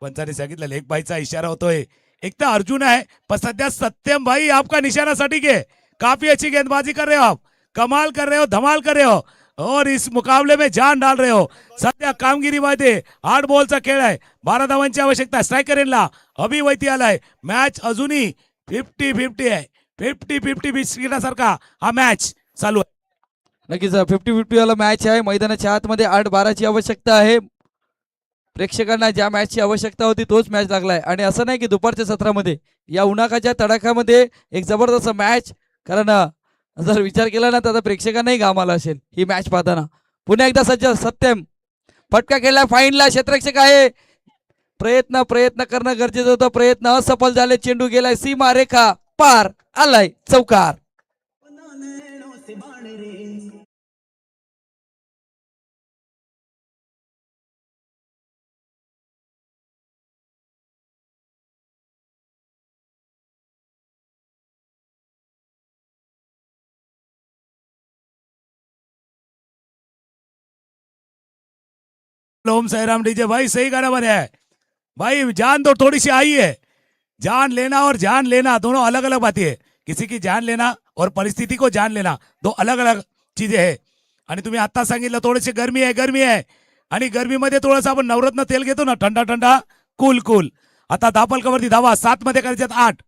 पंचाने सांगितलं लेग बाईचा इशारा होतोय. एक तर अर्जुन है, पर सध्या सत्यम भाई आपका निशाना सटीक है. काफी अच्छी गेंदबाजी कर रहे हो आप, कमाल कर रहे हो, धमाल कर रहे हो और इस मुकाबले में जान डाल रहे हो. सध्या कामगिरीमध्ये 8 बॉलचा खेळ आहे. 12 धावांची आवश्यकता. स्ट्रायकर यांना अभिवैती आलाय. मॅच अजूनही 50-50 आहे. 50-50 बिस्किटासारखा हा मॅच चालू आहे. नक्कीच 50-50 वाला मॅच आहे. मैदानाच्या आतमध्ये 8-12ची आवश्यकता आहे. प्रेक्षकांना ज्या मॅचची आवश्यकता होती तोच मॅच लागलाय. आणि असं नाही की दुपारच्या सत्रामध्ये या उन्हाकाच्या तडाख्यामध्ये एक जबरदस्त मॅच, कारण जर विचार केला ना तर आता प्रेक्षकांनाही घाम आला असेल ही मॅच पाहताना. पुन्हा एकदा सज्ज सत्यम फटका खेळला, फाईनला क्षेत्ररक्षक आहे. प्रयत्न करणं गरजेचं होतं, प्रयत्न असफल झाले. चेंडू गेलाय सीमा रेखा पार, आलाय चौकार. ओम साईराम डीजे भाई सही गाना बना है भाई. जान तो थोड़ी सी आई है. जान लेना और जान लेना दोनों अलग अलग बातें है. किसी की जान लेना और परिस्थिति को जान लेना दो अलग अलग चीजें है. आणि तुम्ही आता सांगितलं थोडीशी गरमी आहे आणि गरमीमध्ये थोडंसं आपण नवरत्न तेल घेतो ना, ठंडा कूल. आता दापलकावरती धावा 7 मध्ये करायच्यात 8.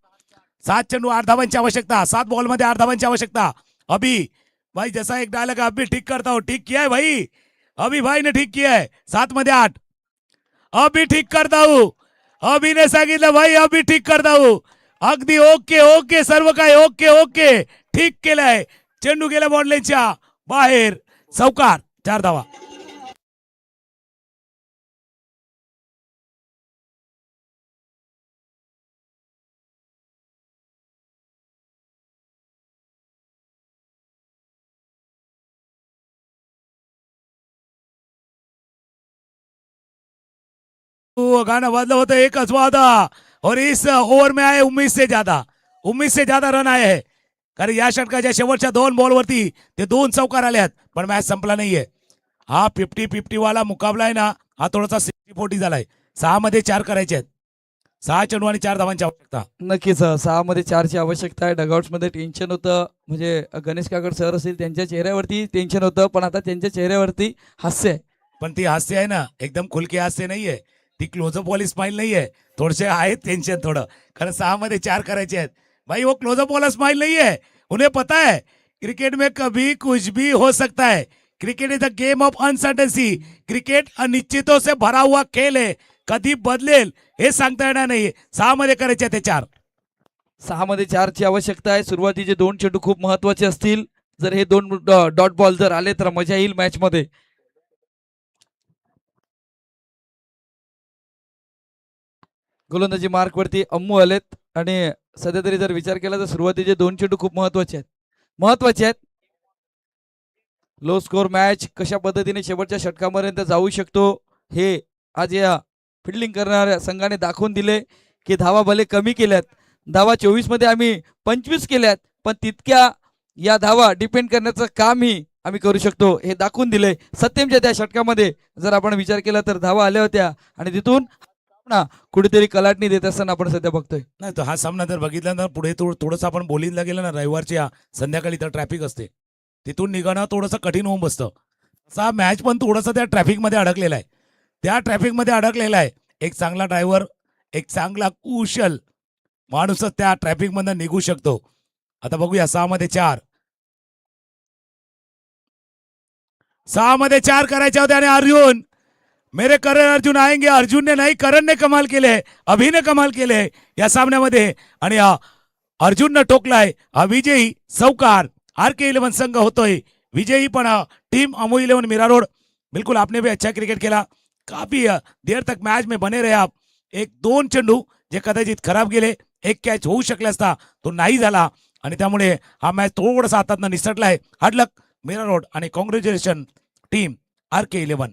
7 चेंडू 8 धावांची आवश्यकता. 7 बॉल मध्ये 8 धावांची आवश्यकता. अभी भाई जैसा एक डायलॉग अभी ठीक करता हो, ठीक किया है भाई. अभी भाई ने ठीक किया है. 7 मध्ये 8. अभी ठीक करता हूं. अभी ने सांगितलं भाई अभी ठीक करता हूं. अगदी ओके सर्व काय ओके ठीक केलंय. चेंडू गेला बॉललेनच्या बाहेर. चौकार. 4 धावा. गाना वादला होता एकच वादा और इस ओव्हर में आए 19 से ज्यादा रन आए हैं. कारण या षटकाच्या शेवटच्या 2 बॉलवरती ते 2 चौकार आले आहेत, पण मॅच संपला नाहीये. हा 50-50 वाला मुकाबला आहे ना, हा थोडासा 60-40 झालाय. 6 मध्ये 4 करायचे आहेत. 6 चेंडू आणि 4 धावांची आवश्यकता. नक्कीच 6 मध्ये 4ची आवश्यकता आहे. डगआउट्स मध्ये टेन्शन होतं, म्हणजे गणेश काकड सर असतील त्यांच्या चेहऱ्यावरती टेन्शन होतं, पण आता त्यांच्या चेहऱ्यावरती हास्य आहे. पण ती हास्य आहे ना एकदम खुलके हास्य नाहीये, ती क्लोजअप वाली स्माइल नाहीये. थोडेसे आहेत टेन्शन थोडं, कारण 6 मध्ये 4 करायचे आहेत भाई. वो क्लोजअप वाला स्माइल नहीं है. उन्हें पता है क्रिकेट में कभी कुछ भी हो सकता है. Cricket is a game of uncertainty. Cricket अनिश्चितों से भरा हुआ खेळ आहे. कधी बदलेल हे सांगता येणार नाही. 6 मध्ये करायचे ते 4. 6 मध्ये 4 ची आवश्यकता आहे. सुरुवातीचे 2 चेंडू खूप महत्वाचे असतील. जर हे 2 डॉट बॉल जर आले तर मजा येईल मॅच मध्ये. गोलंदाजी मार्क वरती अम्मू आलेत आणि सध्या तरी जर विचार केला तर सुरुवातीचे 2 चेंडू खूप महत्वाचे आहेत. लो स्कोर मॅच कशा पद्धतीने शेवटच्या षटकापर्यंत जाऊ शकतो हे आज या फिल्डिंग करणाऱ्या संघाने दाखवून दिले की धावा भले कमी केल्यात, धावा 24 मध्ये आम्ही 25 केल्यात, पण तितक्या या धावा डिपेंड करण्याचं कामही आम्ही करू शकतो हे दाखवून दिले. सत्यमच्या त्या षटकामध्ये जर आपण विचार केला तर धावा आल्या होत्या आणि तिथून कुठेतरी कलाटणी देत असताना आपण सध्या बघतोय. नाही तर हा सामना जर बघितला ना पुढे थोडंसं आपण बोलीला गेलं ना, रविवारच्या संध्याकाळी तर ट्रॅफिक असते, तिथून निघणं थोडंसं कठीण होऊन बसतं. असा मॅच पण थोडासा त्या ट्रॅफिकमध्ये अडकलेला आहे. त्या ट्रॅफिकमध्ये अडकलेला आहे. एक चांगला ड्रायव्हर, एक चांगला कुशल माणूसच त्या ट्रॅफिकमधून निघू शकतो. आता बघूया 6 मध्ये 4. 6 मध्ये 4 करायचे होते आणि अर्जुन, मेरे करण अर्जुन आएंगे. अर्जुन ने नाही, करण ने कमाल केले, अभिने कमाल केले या सामन्यामध्ये. आणि अर्जुननं टोकलाय. हा विजयी चौकार RK11 संघ होतोय विजयी. पण टीम अमू 11 मीरा रोड, बिल्कुल आपने भी अच्छा क्रिकेट खेला, काफी देर तक मैच में बने रहे आप. 1-2 चेंडू जे कदाचित खराब गेले, एक कॅच होऊ शकला असता तो नाही झाला आणि त्यामुळे हा मॅच थोडासा हातातनं निसटलाय. हार्ड लक मीरा रोड आणि कॉंग्रॅच्युलेशन टीम RK11.